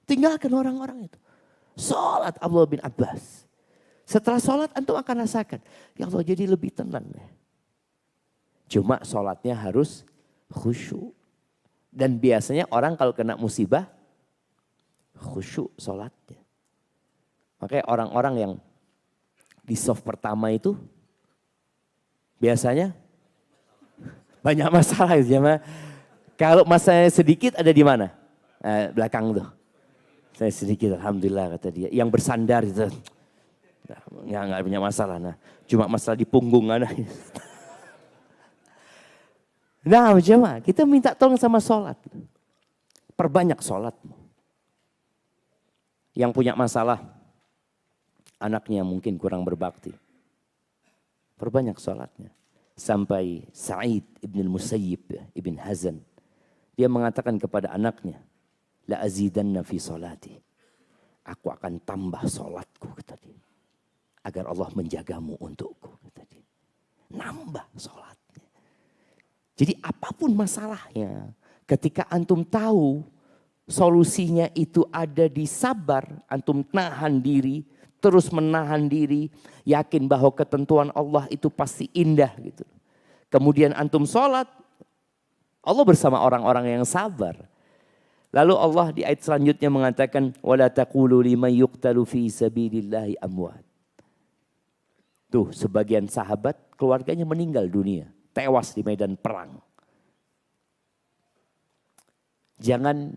Tinggalkan orang-orang itu. Sholat Abdullah bin Abbas. Setelah sholat antum akan rasakan. Ya Allah jadi lebih tenang. Cuma sholatnya harus khusyuk. Dan biasanya orang kalau kena musibah khusyuk sholatnya. Makanya orang-orang yang di soft pertama itu biasanya banyak masalah. Kalau masalahnya sedikit ada di mana? Belakang tuh. Saya sedikit alhamdulillah kata dia. Yang bersandar itu. Nggak punya masalah. Nah, cuma masalah di punggung. Nah, jemaah, kita minta tolong sama sholat. Perbanyak sholatmu. Yang punya masalah, anaknya mungkin kurang berbakti. Perbanyak sholatnya. Sampai Sa'id ibn Musayyib ibn Hazan. Dia mengatakan kepada anaknya, La azidanna fi sholati. Aku akan tambah sholatku, kata dia. Agar Allah menjagamu untukku. Nambah sholatnya. Jadi apapun masalahnya. Ketika antum tahu solusinya itu ada di sabar. Antum nahan diri. Terus menahan diri. Yakin bahwa ketentuan Allah itu pasti indah. Gitu. Kemudian antum sholat. Allah bersama orang-orang yang sabar. Lalu Allah di ayat selanjutnya mengatakan. وَلَا تَقُولُوا لِمَنْ يُقْتَلُ فِي سَبِيلِ اللَّهِ أَمْوَاتٍ. Tuh sebagian sahabat keluarganya meninggal dunia. Tewas di medan perang. Jangan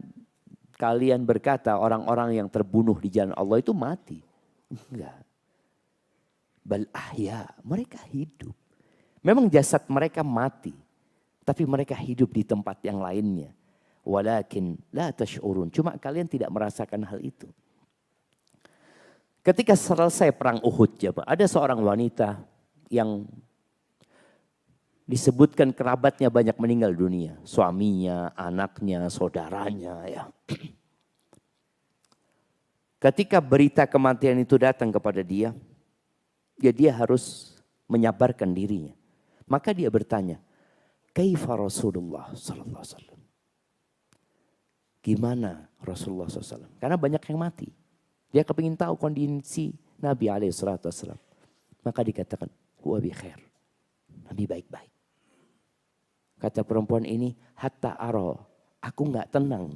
kalian berkata orang-orang yang terbunuh di jalan Allah itu mati. Enggak. Bal ahya. Mereka hidup. Memang jasad mereka mati. Tapi mereka hidup di tempat yang lainnya. Walakin la tash'urun. Cuma kalian tidak merasakan hal itu. Ketika selesai perang Uhud, ada seorang wanita yang disebutkan kerabatnya banyak meninggal dunia. Suaminya, anaknya, saudaranya. Ya. Ketika berita kematian itu datang kepada dia, ya dia harus menyabarkan dirinya. Maka dia bertanya, Kaifa Rasulullah sallallahu alaihi wasallam? Gimana Rasulullah SAW? Karena banyak yang mati. Dia kepingin tahu kondisi Nabi SAW. Maka dikatakan, huwa bi khair. Nabi baik-baik. Kata perempuan ini, hatta aro. Aku gak tenang.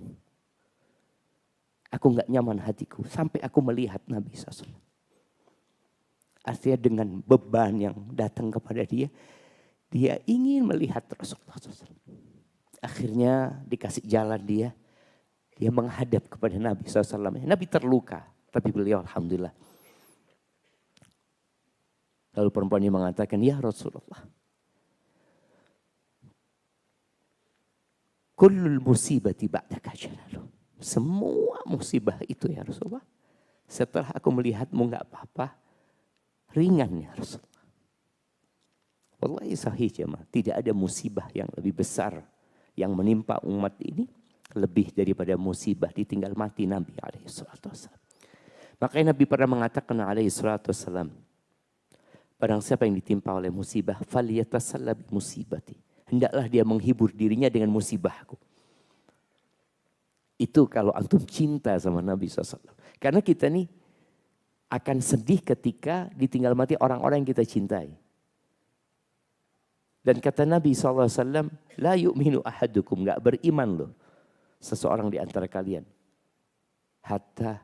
Aku gak nyaman hatiku. Sampai aku melihat Nabi SAW. Artinya dengan beban yang datang kepada dia. Dia ingin melihat Rasulullah SAW. Akhirnya dikasih jalan dia. Dia menghadap kepada Nabi SAW. Nabi terluka. Tapi beliau alhamdulillah. Lalu perempuan ini mengatakan, ya Rasulullah. Kullul musibati ba'daka jalalu. Semua musibah itu ya Rasulullah. Setelah aku melihatmu gak apa-apa. Ringan ya Rasulullah. Wallahi sahih jemaah. Tidak ada musibah yang lebih besar. Yang menimpa umat ini. Lebih daripada musibah ditinggal mati Nabi SAW. Makanya Nabi pernah mengatakan SAW. Barang siapa yang ditimpa oleh musibah. Falyatasalla bi musibati. Hendaklah dia menghibur dirinya dengan musibahku. Itu kalau antum cinta sama Nabi SAW. Karena kita nih akan sedih ketika ditinggal mati orang-orang yang kita cintai. Dan kata Nabi SAW, la yu'minu ahadukum, gak beriman loh seseorang di antara kalian. Hatta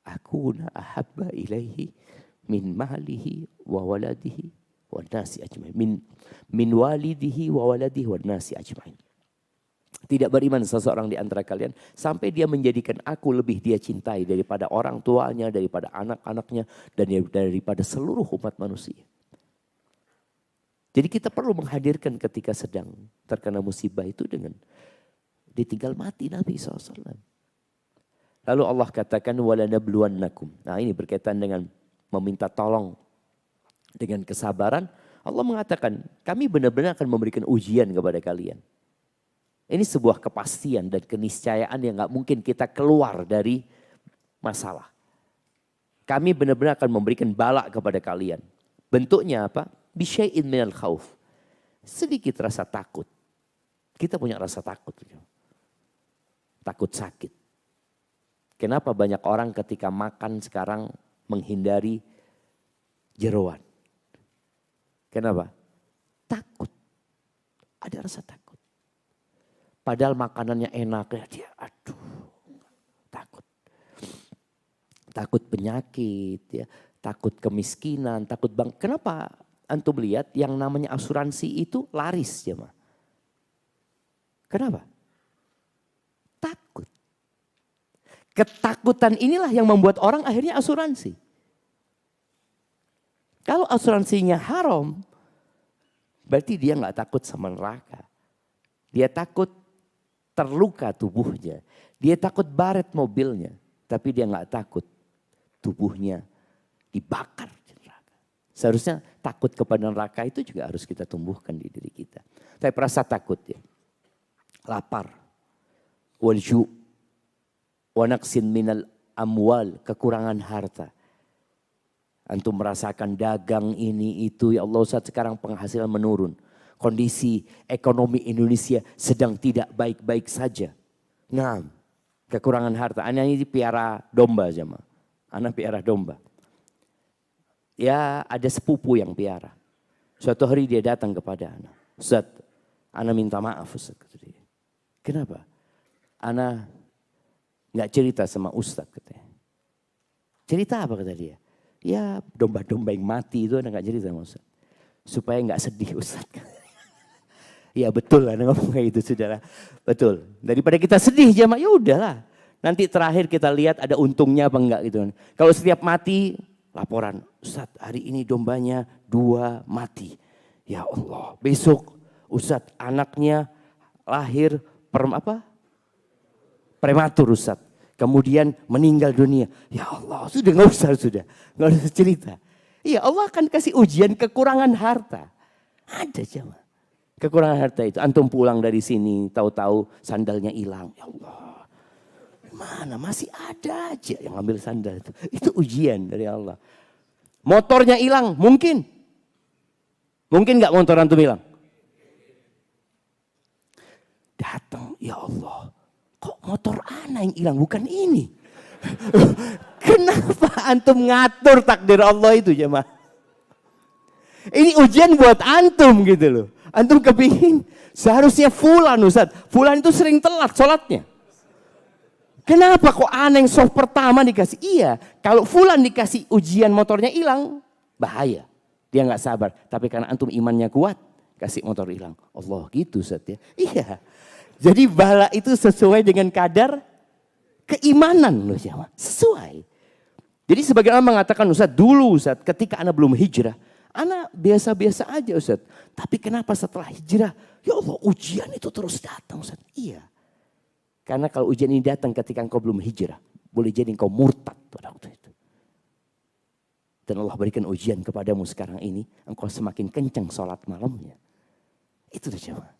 akuna ahabba ilaihi min malihi wa waladihi wa nasi ajmain. Min walidihi wa waladihi wa nasi ajmain. Tidak beriman seseorang di antara kalian sampai dia menjadikan aku lebih dia cintai daripada orang tuanya, daripada anak-anaknya, dan daripada seluruh umat manusia. Jadi kita perlu menghadirkan ketika sedang terkena musibah itu dengan ditinggal mati Nabi SAW. Lalu Allah katakan walanabluwannakum. Nah ini berkaitan dengan meminta tolong dengan kesabaran. Allah mengatakan kami benar-benar akan memberikan ujian kepada kalian. Ini sebuah kepastian dan keniscayaan yang gak mungkin kita keluar dari masalah. Kami benar-benar akan memberikan bala kepada kalian. Bentuknya apa? Bisyai'in minal khauf. Sedikit rasa takut. Kita punya rasa takut. Takut sakit. Kenapa banyak orang ketika makan sekarang menghindari jeroan? Kenapa? Takut. Ada rasa takut. Padahal makanannya enak, ya dia aduh takut. Takut penyakit, ya, takut kemiskinan, takut bang. Kenapa antum lihat yang namanya asuransi itu laris ya, kenapa? Takut. Ketakutan inilah yang membuat orang akhirnya asuransi. Kalau asuransinya haram, berarti dia nggak takut sama neraka. Dia takut terluka tubuhnya. Dia takut baret mobilnya. Tapi dia nggak takut tubuhnya dibakar di neraka. Seharusnya takut kepada neraka itu juga harus kita tumbuhkan di diri kita. Tapi rasa takut ya. Lapar. Walju. Wanaksin minal amwal. Kekurangan harta. Antum merasakan dagang ini itu. Ya Allah Ustaz sekarang penghasilan menurun. Kondisi ekonomi Indonesia sedang tidak baik-baik saja. Nah, kekurangan harta. Anak ini piara domba jemaah. Anak piara domba. Ya ada sepupu yang piara. Suatu hari dia datang kepada anak. Ustaz, anak minta maaf Ustaz. Kenapa? Anak nggak cerita sama Ustaz katanya. Cerita apa kata dia? Ya domba-domba yang mati itu anak nggak cerita sama Ustaz. Supaya nggak sedih Ustaz. Ya betul lah ngomong kayak gitu saudara. Betul. Daripada kita sedih jemaah ya udahlah. Nanti terakhir kita lihat ada untungnya apa enggak gitu. Kalau setiap mati laporan. Ustaz hari ini dombanya 2 mati. Ya Allah besok Ustaz anaknya lahir prematur Ustaz. Kemudian meninggal dunia. Ya Allah sudah nggak usah cerita. Iya Allah akan kasih ujian kekurangan harta. Ada jemaah. Kekurangan harta itu. Antum pulang dari sini tahu-tahu sandalnya hilang. Ya Allah. Mana masih ada aja yang ambil sandal itu. Itu ujian dari Allah. Motornya hilang mungkin. Mungkin gak motor antum hilang? Datang ya Allah. Kok motor ana yang hilang bukan ini? Kenapa antum ngatur takdir Allah itu jemaah? Ini ujian buat antum gitu loh. Antum kepingin seharusnya fulan Ustaz. Fulan itu sering telat sholatnya. Kenapa kok aneh yang soft pertama dikasih? Iya, kalau fulan dikasih ujian motornya hilang, bahaya. Dia nggak sabar. Tapi karena antum imannya kuat, kasih motor hilang. Allah gitu Ustaz ya. Iya. Jadi bala itu sesuai dengan kadar keimanan loh jemaah. Sesuai. Jadi sebagian orang mengatakan Ustaz dulu Ustaz ketika anak belum hijrah. Anak biasa-biasa aja Ustaz. Tapi kenapa setelah hijrah? Ya Allah ujian itu terus datang Ustaz. Iya. Karena kalau ujian ini datang ketika engkau belum hijrah. Boleh jadi engkau murtad pada waktu itu. Dan Allah berikan ujian kepadamu sekarang ini. Engkau semakin kencang sholat malamnya. Itu jemaah.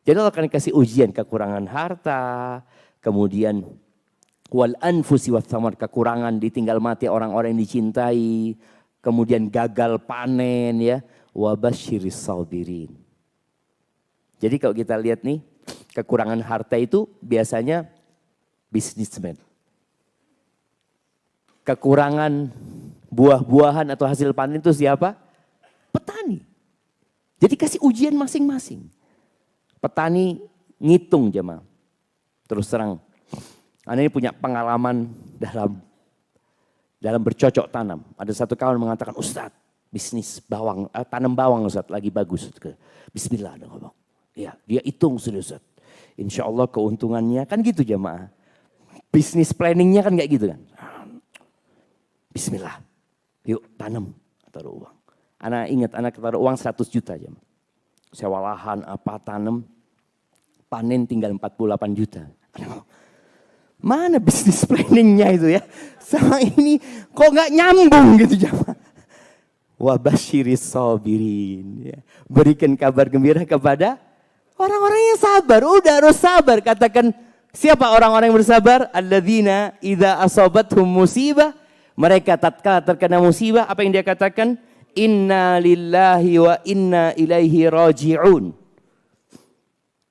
Jadi Allah akan kasih ujian kekurangan harta. Kemudian wal anfusi wa thamar. Kekurangan ditinggal mati orang-orang yang dicintai. Kemudian gagal panen ya. Wabasyiris sabirin. Jadi kalau kita lihat nih. Kekurangan harta itu biasanya bisnismen. Kekurangan buah-buahan atau hasil panen itu siapa? Petani. Jadi kasih ujian masing-masing. Petani ngitung jemaah. Terus terang. Anda ini punya pengalaman dalam bercocok tanam. Ada satu kawan mengatakan, Ustadz bisnis bawang, tanam bawang Ustadz lagi bagus. Bismillah. Ya, dia hitung sudah Ustadz. Insya Allah keuntungannya, kan gitu jamaah. Bisnis planningnya kan kayak gitu kan. Bismillah, yuk tanam, taruh uang. Anak ingat, anak taruh uang 100 juta jamaah. Sewa lahan, apa, tanam, panen tinggal 48 juta. Mana bisnis planningnya itu ya? Sama ini kok nggak nyambung gitu jamaah. Wa basyiris sabirin. Ya. Berikan kabar gembira kepada orang-orang yang sabar. Udah harus sabar. Katakan siapa orang-orang yang bersabar? Alladzina idza asabathum musibah. Mereka tatkala terkena musibah, apa yang dia katakan? Inna lillahi wa inna ilaihi raji'un.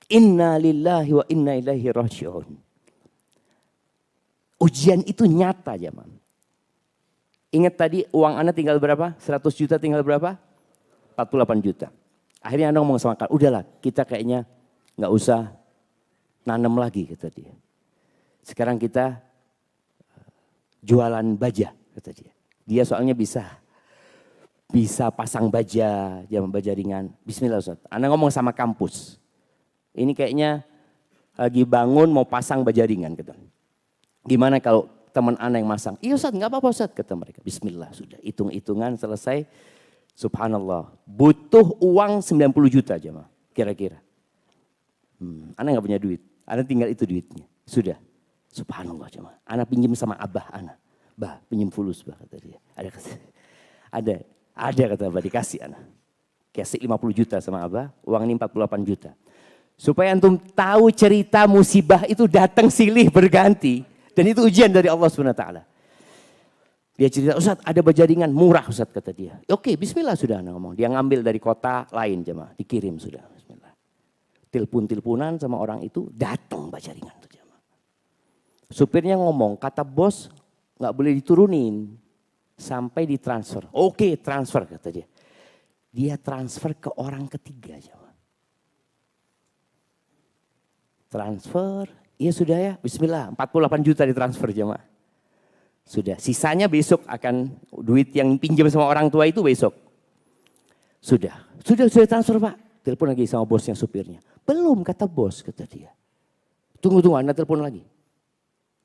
Inna lillahi wa inna ilaihi raji'un. Ujian itu nyata jemaah. Ingat tadi uang Anda tinggal berapa? 100 juta tinggal berapa? 48 juta. Akhirnya Anda ngomong sama kakak, udahlah kita kayaknya nggak usah nanam lagi kata dia. Sekarang kita jualan baja kata dia. Dia soalnya bisa pasang baja, jam baja ringan. Bismillah Ustaz. Anda ngomong sama kampus. Ini kayaknya lagi bangun mau pasang baja ringan kata. Gimana kalau teman Anda yang masang? Iya Ustaz, nggak apa-apa Ustaz kata mereka. Bismillah sudah, hitung-hitungan selesai. Subhanallah, butuh uang 90 juta aja mah, kira-kira. Anda nggak punya duit, Anda tinggal itu duitnya. Sudah, subhanallah aja mah. Anda pinjam sama abah Anda. Bah, pinjam fulus bah kata dia. Ada kata abah dikasih Anda. Kasih 50 juta sama abah, uang ini 48 juta. Supaya antum tahu cerita musibah itu datang silih berganti. Dan itu ujian dari Allah SWT. Dia cerita, Ustaz ada baja ringan murah Ustaz kata dia. Oke, bismillah sudah Anda ngomong. Dia ngambil dari kota lain jemaah, dikirim sudah. Bismillah. Telepon-teleponan sama orang itu, datang baja ringan tuh jemaah. Supirnya ngomong, kata bos nggak boleh diturunin sampai ditransfer. Oke, transfer kata dia. Dia transfer ke orang ketiga jemaah. Transfer, iya sudah ya, bismillah 48 juta ditransfer jemaah. Sudah, sisanya besok akan duit yang pinjam sama orang tua itu besok. Sudah transfer Pak. Telepon lagi sama bosnya supirnya. Belum kata bos kata dia. Tunggu Anda telepon lagi.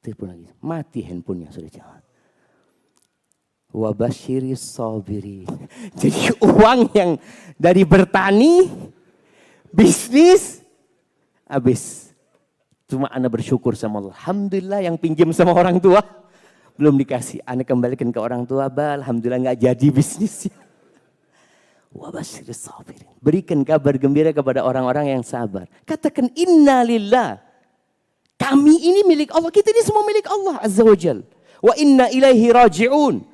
Telepon lagi. Mati handphonenya sudah jangan. Wa basyiris sabirin. Jadi uang yang dari bertani, bisnis, habis. Cuma Anda bersyukur sama Allah. Alhamdulillah yang pinjam sama orang tua. Belum dikasih, Anda kembalikan ke orang tua, alhamdulillah nggak jadi bisnisnya. Wabasyiris sabirin. Berikan kabar gembira kepada orang-orang yang sabar. Katakan innalillah. Kami ini milik Allah, kita ini semua milik Allah Azza wa Jal. Wa inna ilaihi raji'un.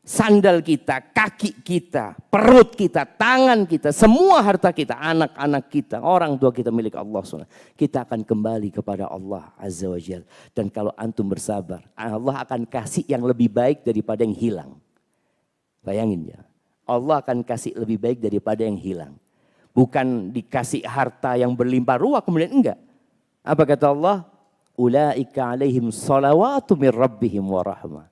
Sandal kita, kaki kita, perut kita, tangan kita, semua harta kita, anak-anak kita, orang tua kita milik Allah SWT. Kita akan kembali kepada Allah Azza wa Jal. Dan kalau antum bersabar, Allah akan kasih yang lebih baik daripada yang hilang. Bayangin ya, Allah akan kasih lebih baik daripada yang hilang. Bukan dikasih harta yang berlimpah ruah kemudian enggak. Apa kata Allah? Ulaika alaihim salawatu min rabbihim wa rahmah.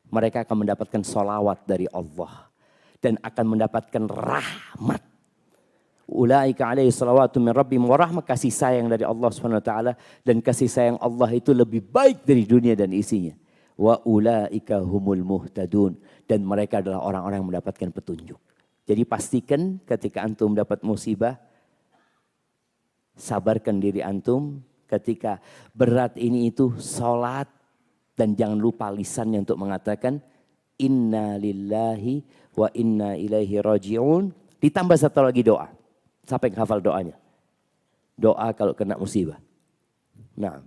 Mereka akan mendapatkan salawat dari Allah. Dan akan mendapatkan rahmat. Ulaika alaihi salawatu min rabbihim wa rahmah. Kasih sayang dari Allah SWT. Dan kasih sayang Allah itu lebih baik dari dunia dan isinya. Wa ulaika humul muhtadun. Dan mereka adalah orang-orang yang mendapatkan petunjuk. Jadi pastikan ketika antum dapat musibah. Sabarkan diri antum. Ketika berat ini itu salat. Dan jangan lupa lisannya untuk mengatakan inna lillahi wa inna ilaihi raji'un. Ditambah satu lagi doa. Sampai hafal doanya. Doa kalau kena musibah. Nah.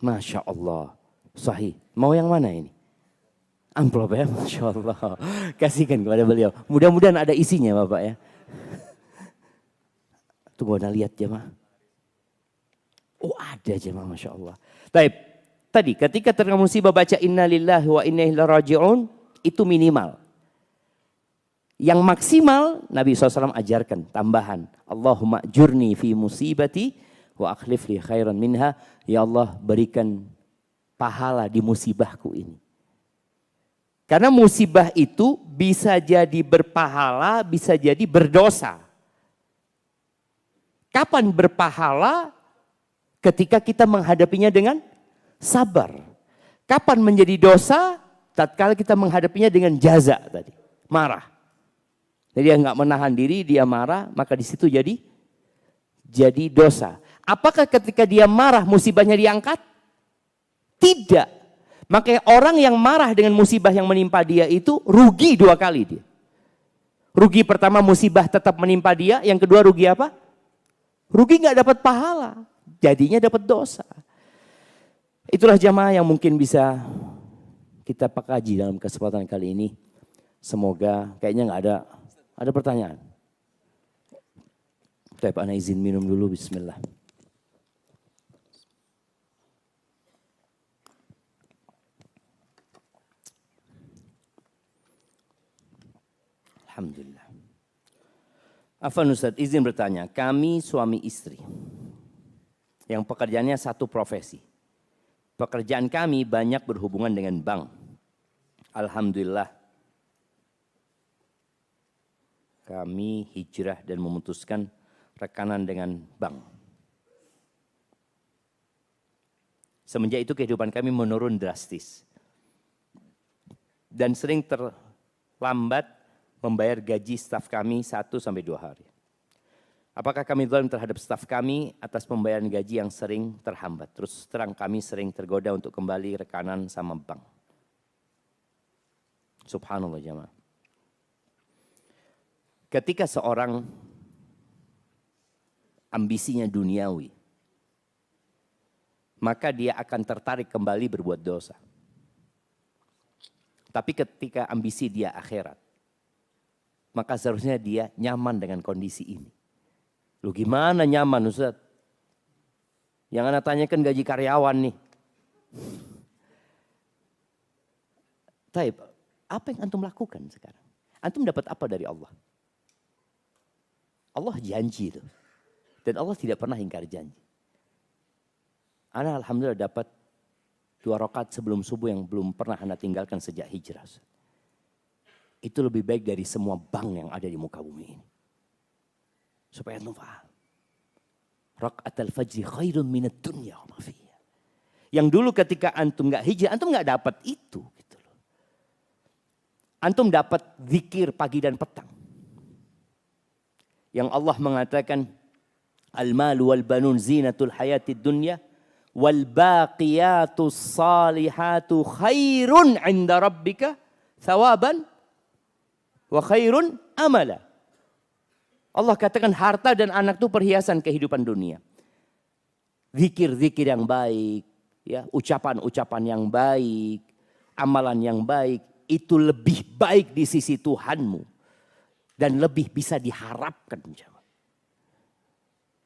Masya Allah. Sahih. Mau yang mana ini? Amplop ya. Masya Allah. Kasihkan kepada beliau. Mudah-mudahan ada isinya Bapak ya. Tunggu Anda lihat jemaah. Oh ada jemaah Masya Allah. Tadi ketika terkena musibah baca inna lillahi wa inna ilaihi raji'un. Itu minimal. Yang maksimal Nabi SAW ajarkan tambahan. Allahumma jurni fi musibati wa akhlif li khairan minha. Ya Allah berikan pahala di musibahku ini. Karena musibah itu bisa jadi berpahala, bisa jadi berdosa. Kapan berpahala? Ketika kita menghadapinya dengan sabar. Kapan menjadi dosa? Tatkala kita menghadapinya dengan jaza tadi, marah. Jadi dia nggak menahan diri, dia marah, maka di situ jadi dosa. Apakah ketika dia marah musibahnya diangkat? Tidak. Makanya orang yang marah dengan musibah yang menimpa dia itu rugi 2 kali dia. Rugi pertama musibah tetap menimpa dia, yang kedua rugi apa? Rugi nggak dapat pahala, jadinya dapat dosa. Itulah jamaah yang mungkin bisa kita pekaji dalam kesempatan kali ini. Semoga kayaknya nggak ada pertanyaan. Baik, ana izin minum dulu, bismillah. Alhamdulillah. Afwan Ustaz, izin bertanya, kami suami istri yang pekerjaannya satu profesi. Pekerjaan kami banyak berhubungan dengan bank. Alhamdulillah kami hijrah dan memutuskan rekanan dengan bank. Semenjak itu kehidupan kami menurun drastis. Dan sering terlambat membayar gaji staf kami 1-2 hari. Apakah kami zalim terhadap staf kami atas pembayaran gaji yang sering terhambat? Terus terang kami sering tergoda untuk kembali rekanan sama bank. Subhanallah jamaah. Ketika seorang ambisinya duniawi, maka dia akan tertarik kembali berbuat dosa. Tapi ketika ambisi dia akhirat, maka seharusnya dia nyaman dengan kondisi ini. Lu gimana nyaman Ustaz? Yang anak tanyakan gaji karyawan nih. Taib, apa yang antum lakukan sekarang? Antum dapat apa dari Allah? Allah janji itu. Dan Allah tidak pernah ingkar janji. Ana alhamdulillah dapat 2 rakaat sebelum subuh yang belum pernah ana tinggalkan sejak hijrah. Itu lebih baik dari semua bank yang ada di muka bumi ini. Supaya antum paham. Raka'atul fajri khairun minad dunya wa ma fiha. Yang dulu ketika antum enggak hijrah, antum enggak dapat itu gitu loh. Antum dapat zikir pagi dan petang. Yang Allah mengatakan al-malu wal banun zinatul hayatid dunya wal baqiyatus salihatu khairun 'inda rabbika thawaban wa khairun amala. Allah katakan harta dan anak itu perhiasan kehidupan dunia. Zikir-zikir yang baik, ya, ucapan-ucapan yang baik, amalan yang baik, itu lebih baik di sisi Tuhanmu. Dan lebih bisa diharapkan.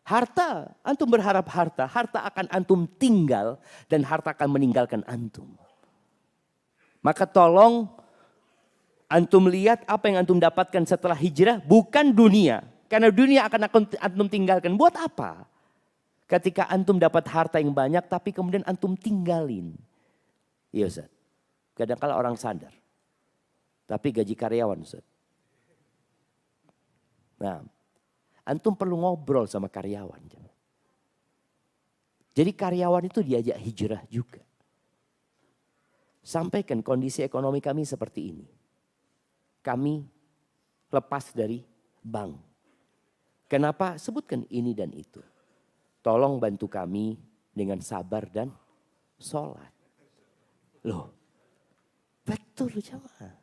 Harta, antum berharap harta akan antum tinggal dan harta akan meninggalkan antum. Maka tolong antum lihat apa yang antum dapatkan setelah hijrah, bukan dunia. Karena dunia akan antum tinggalkan. Buat apa? Ketika antum dapat harta yang banyak tapi kemudian antum tinggalin. Iya Ustaz. Kadang-kala orang sadar. Tapi gaji karyawan Ustaz. Nah, antum perlu ngobrol sama karyawan. Jadi karyawan itu diajak hijrah juga. Sampaikan kondisi ekonomi kami seperti ini. Kami lepas dari bank. Kenapa? Sebutkan ini dan itu. Tolong bantu kami dengan sabar dan sholat. Loh, betul jamaah.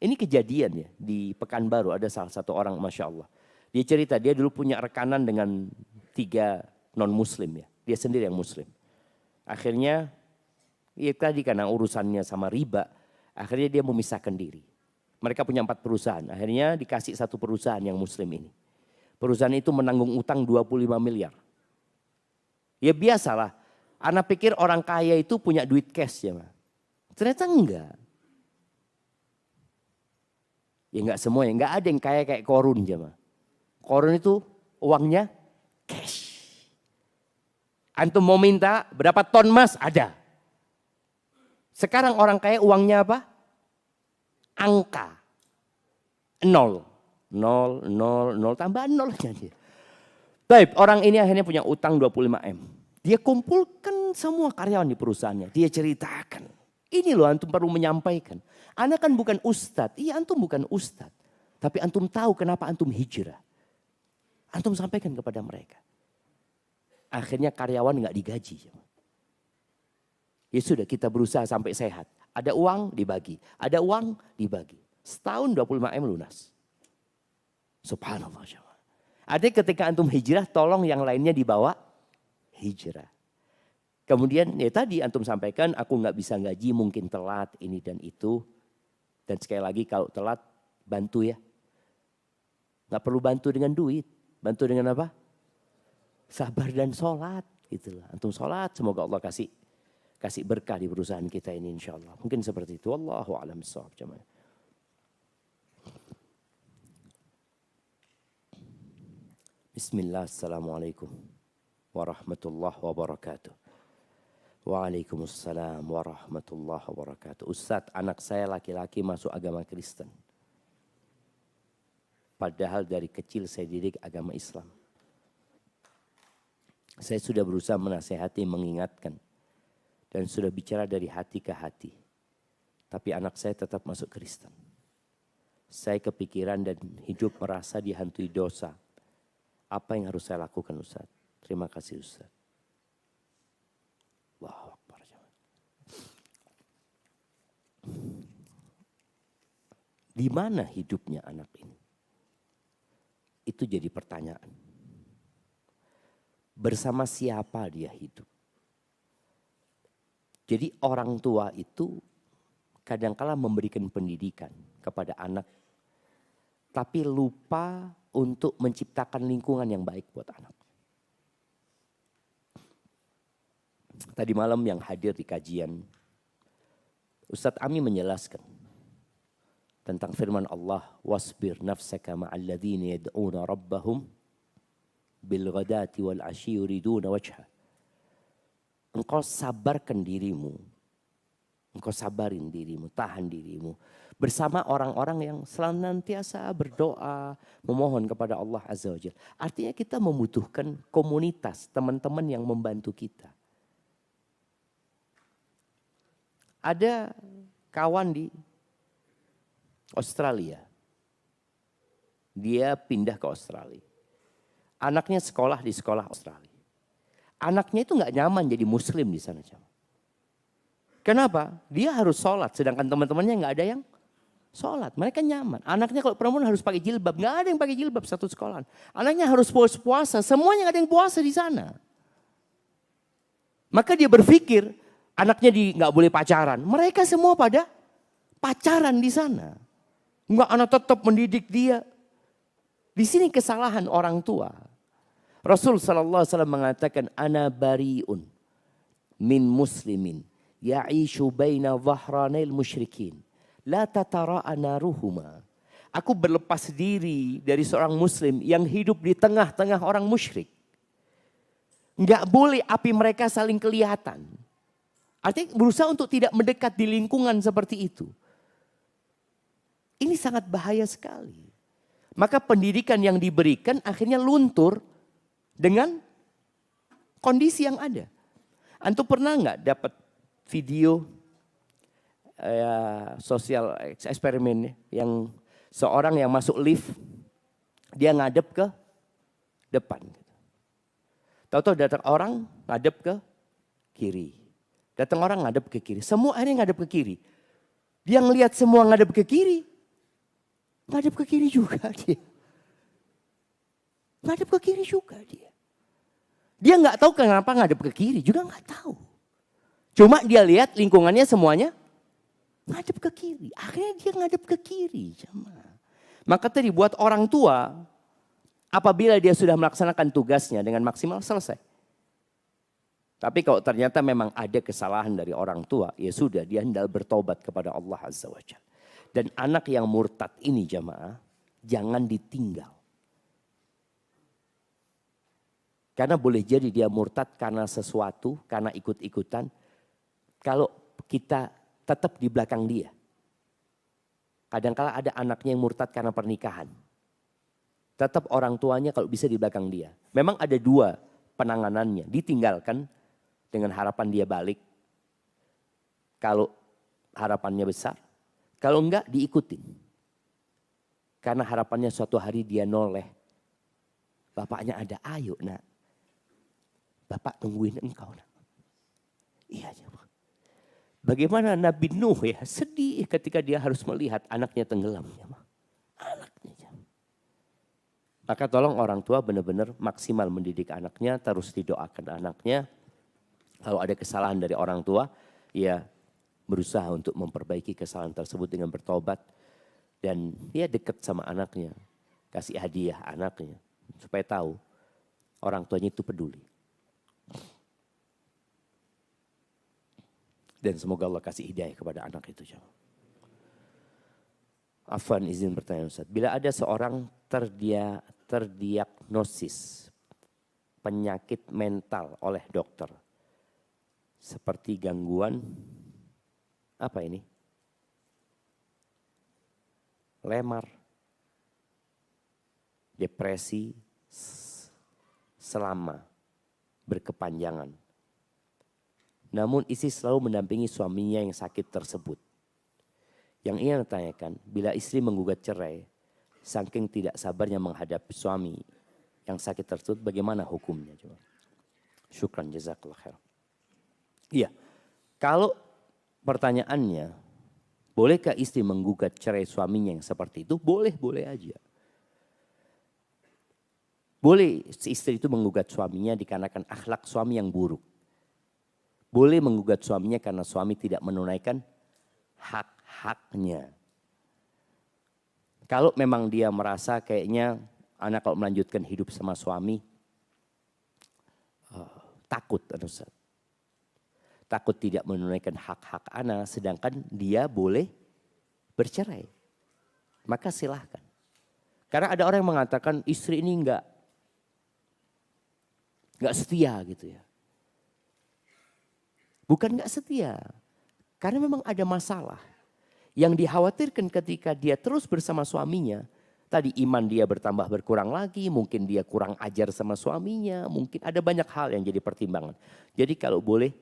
Ini kejadian ya di Pekanbaru, ada salah satu orang Masya Allah. Dia cerita dia dulu punya rekanan dengan 3 non muslim ya. Dia sendiri yang muslim. Akhirnya ya tadi karena urusannya sama riba, akhirnya dia memisahkan diri. Mereka punya 4 perusahaan, akhirnya dikasih 1 perusahaan yang muslim ini. Perusahaan itu menanggung utang 25 miliar. Ya biasalah, anak pikir orang kaya itu punya duit cash ya. Ternyata enggak. Ya enggak semua, ya enggak ada yang kaya kayak Korun jemaah. Korun itu uangnya cash. Antum mau minta berapa ton emas? Ada. Sekarang orang kaya uangnya apa? angka. 0. 0, 0, 0, tambah 0 aja dia. Baik, orang ini akhirnya punya utang 25M. Dia kumpulkan semua karyawan di perusahaannya. Dia ceritakan. Ini loh antum perlu menyampaikan. Anda kan bukan ustadz. Iya antum bukan ustadz. Tapi antum tahu kenapa antum hijrah. Antum sampaikan kepada mereka. Akhirnya karyawan nggak digaji. Ya sudah kita berusaha sampai sehat. Ada uang dibagi. Ada uang dibagi. Setahun 25M lunas. Subhanallah. Artinya ketika antum hijrah tolong yang lainnya dibawa hijrah. Kemudian ya tadi antum sampaikan aku nggak bisa gaji mungkin telat ini dan itu. Dan sekali lagi kalau telat bantu ya. Nggak perlu bantu dengan duit. Bantu dengan apa? Sabar dan sholat. Itulah. Antum sholat semoga Allah kasih berkah di perusahaan kita ini insya Allah. Mungkin seperti itu. Wallahu a'lam bishawab. Bismillah, assalamualaikum warahmatullahi wabarakatuh. Waalaikumsalam warahmatullahi wabarakatuh. Ustadz, anak saya laki-laki masuk agama Kristen. Padahal dari kecil saya didik agama Islam. Saya sudah berusaha menasehati, mengingatkan. Dan sudah bicara dari hati ke hati. Tapi anak saya tetap masuk Kristen. Saya kepikiran dan hidup merasa dihantui dosa. Apa yang harus saya lakukan Ustaz? Terima kasih Ustaz. Allahu Akbar. Di mana hidupnya anak ini? Itu jadi pertanyaan. Bersama siapa dia hidup? Jadi orang tua itu kadangkala memberikan pendidikan kepada anak. Tapi lupa untuk menciptakan lingkungan yang baik buat anak. Tadi malam yang hadir di kajian, Ustadz Ami menjelaskan tentang firman Allah, wasbir nafsaka ma'alladzina yad'una rabbahum bil ghadati wal 'ashyi yuriduna wajha. Engkau sabarkan dirimu. Engkau sabarin dirimu, tahan dirimu. Bersama orang-orang yang senantiasa berdoa, memohon kepada Allah Azza wa Jalla. Artinya kita membutuhkan komunitas, teman-teman yang membantu kita. Ada kawan di Australia. Dia pindah ke Australia. Anaknya sekolah di sekolah Australia. Anaknya itu gak nyaman jadi muslim di sana. Kenapa? Dia harus sholat, sedangkan teman-temannya gak ada yang sholat. Mereka nyaman. Anaknya kalau perempuan harus pakai jilbab. Gak ada yang pakai jilbab satu sekolah. Anaknya harus puasa. Semuanya gak ada yang puasa di sana. Maka dia berpikir anaknya gak boleh pacaran. Mereka semua pada pacaran di sana. Enggak, anak tetap mendidik dia. Di sini kesalahan orang tua. Rasul SAW mengatakan, ana bari'un min muslimin ya'ishu baina dhahranil musyrikin. La tatara'a naruhuma. Aku berlepas diri dari seorang muslim yang hidup di tengah-tengah orang musyrik. Enggak boleh api mereka saling kelihatan. Artinya berusaha untuk tidak mendekat di lingkungan seperti itu. Ini sangat bahaya sekali. Maka pendidikan yang diberikan akhirnya luntur dengan kondisi yang ada. Antum pernah nggak dapat video sosial eksperimen yang seorang yang masuk lift, dia ngadep ke depan. Tahu-tahu datang orang ngadep ke kiri. Datang orang ngadep ke kiri. Semua akhirnya ngadep ke kiri. Dia ngelihat semua ngadep ke kiri. Ngadep ke kiri juga dia. Ngadep ke kiri juga dia. Dia nggak tahu kenapa ngadep ke kiri, juga nggak tahu. Cuma dia lihat lingkungannya semuanya ngadep ke kiri. Akhirnya dia ngadep ke kiri. Maka tadi buat orang tua, apabila dia sudah melaksanakan tugasnya dengan maksimal, selesai. Tapi kalau ternyata memang ada kesalahan dari orang tua, ya sudah, dia hendak bertobat kepada Allah Azza wa Jalla. Dan anak yang murtad ini jamaah, jangan ditinggal. Karena boleh jadi dia murtad karena sesuatu, karena ikut-ikutan. Kalau kita tetap di belakang dia. Kadangkala ada anaknya yang murtad karena pernikahan. Tetap orang tuanya kalau bisa di belakang dia. Memang ada dua penanganannya. Ditinggalkan dengan harapan dia balik. Kalau harapannya besar. Kalau enggak diikutin. Karena harapannya suatu hari dia noleh. Bapaknya ada, ayo nak. Bapak tungguin engkau nak. Iya aja. Bagaimana Nabi Nuh ya sedih ketika dia harus melihat anaknya tenggelam. Anaknya. Maka tolong orang tua benar-benar maksimal mendidik anaknya, terus didoakan anaknya. Kalau ada kesalahan dari orang tua, ya berusaha untuk memperbaiki kesalahan tersebut dengan bertobat. Dan dia dekat sama anaknya, kasih hadiah anaknya. Supaya tahu orang tuanya itu peduli. Dan semoga Allah kasih hidayah kepada anak itu. Afwan izin bertanya Ustaz. Bila ada seorang terdiagnosis penyakit mental oleh dokter. Seperti gangguan, apa ini? Lemar, depresi selama berkepanjangan. Namun istri selalu mendampingi suaminya yang sakit tersebut. Yang ingin tanyakan, bila istri menggugat cerai, saking tidak sabarnya menghadapi suami yang sakit tersebut, bagaimana hukumnya? Coba. Syukran, jazakallah khair. Iya, kalau pertanyaannya, bolehkah istri menggugat cerai suaminya yang seperti itu? Boleh aja. Boleh istri itu menggugat suaminya dikarenakan akhlak suami yang buruk. Boleh menggugat suaminya karena suami tidak menunaikan hak-haknya. Kalau memang dia merasa kayaknya anak kalau melanjutkan hidup sama suami, takut. Takut tidak menunaikan hak-hak anak, sedangkan dia boleh bercerai. Maka silahkan. Karena ada orang yang mengatakan istri ini enggak setia gitu ya. Bukan enggak setia. Karena memang ada masalah. Yang dikhawatirkan ketika dia terus bersama suaminya. Tadi iman dia bertambah berkurang lagi. Mungkin dia kurang ajar sama suaminya. Mungkin ada banyak hal yang jadi pertimbangan. Jadi kalau boleh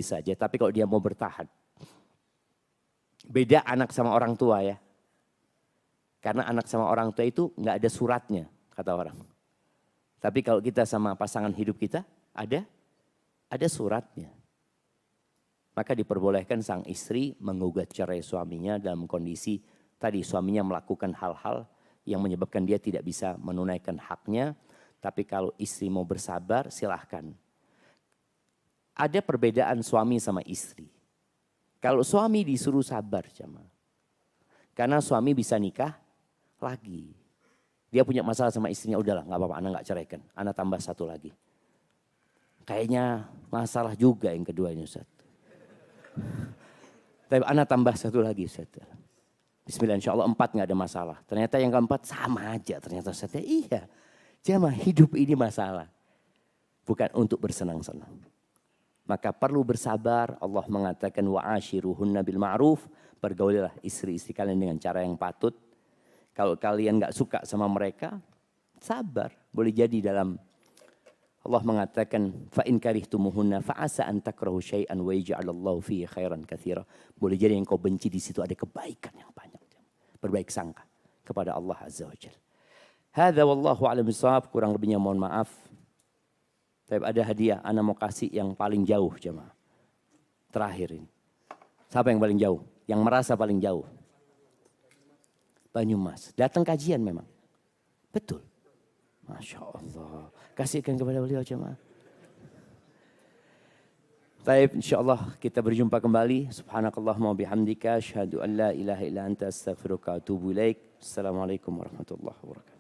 saja. Tapi kalau dia mau bertahan. Beda anak sama orang tua ya. Karena anak sama orang tua itu enggak ada suratnya kata orang. Tapi kalau kita sama pasangan hidup kita ada suratnya. Maka diperbolehkan sang istri menggugat cerai suaminya dalam kondisi tadi suaminya melakukan hal-hal yang menyebabkan dia tidak bisa menunaikan haknya. Tapi kalau istri mau bersabar silahkan. Ada perbedaan suami sama istri. Kalau suami disuruh sabar jamaah. Karena suami bisa nikah lagi. Dia punya masalah sama istrinya, udahlah gak apa-apa anak gak ceraikan. Anak tambah satu lagi. Kayaknya masalah juga yang kedua ini Ustaz. Tapi anak tambah satu lagi Ustaz. Bismillah insya Allah 4 gak ada masalah. Ternyata yang keempat sama aja ternyata Ustaz. Iya, jamaah hidup ini masalah. Bukan untuk bersenang-senang. Maka perlu bersabar. Allah mengatakan wa'ashiruhunna bil ma'ruf. Bergaulilah istri-istri kalian dengan cara yang patut. Kalau kalian gak suka sama mereka, sabar. Boleh jadi dalam Allah mengatakan fa in karihtumuhunna fa asa an takrahu syai'an wa yaj'alallahu fihi khairan katsira. Boleh jadi yang kau benci di situ ada kebaikan yang banyak. Berbaik sangka kepada Allah Azza wa Jalla. Hadza wallahu a'lam bishawab, kurang lebihnya mohon maaf. Tapi ada hadiah, ana mau kasih yang paling jauh jemaah. Terakhir ini. Siapa yang paling jauh? Yang merasa paling jauh? Banyumas. Datang kajian memang. Betul. Masya Allah. Kasihkan kepada beliau jemaah. Baik, insyaallah kita berjumpa kembali. Subhanakallahumma bihamdika asyhadu an la ilaha illa anta astaghfiruka wa atubu ilaik. Assalamualaikum warahmatullahi wabarakatuh.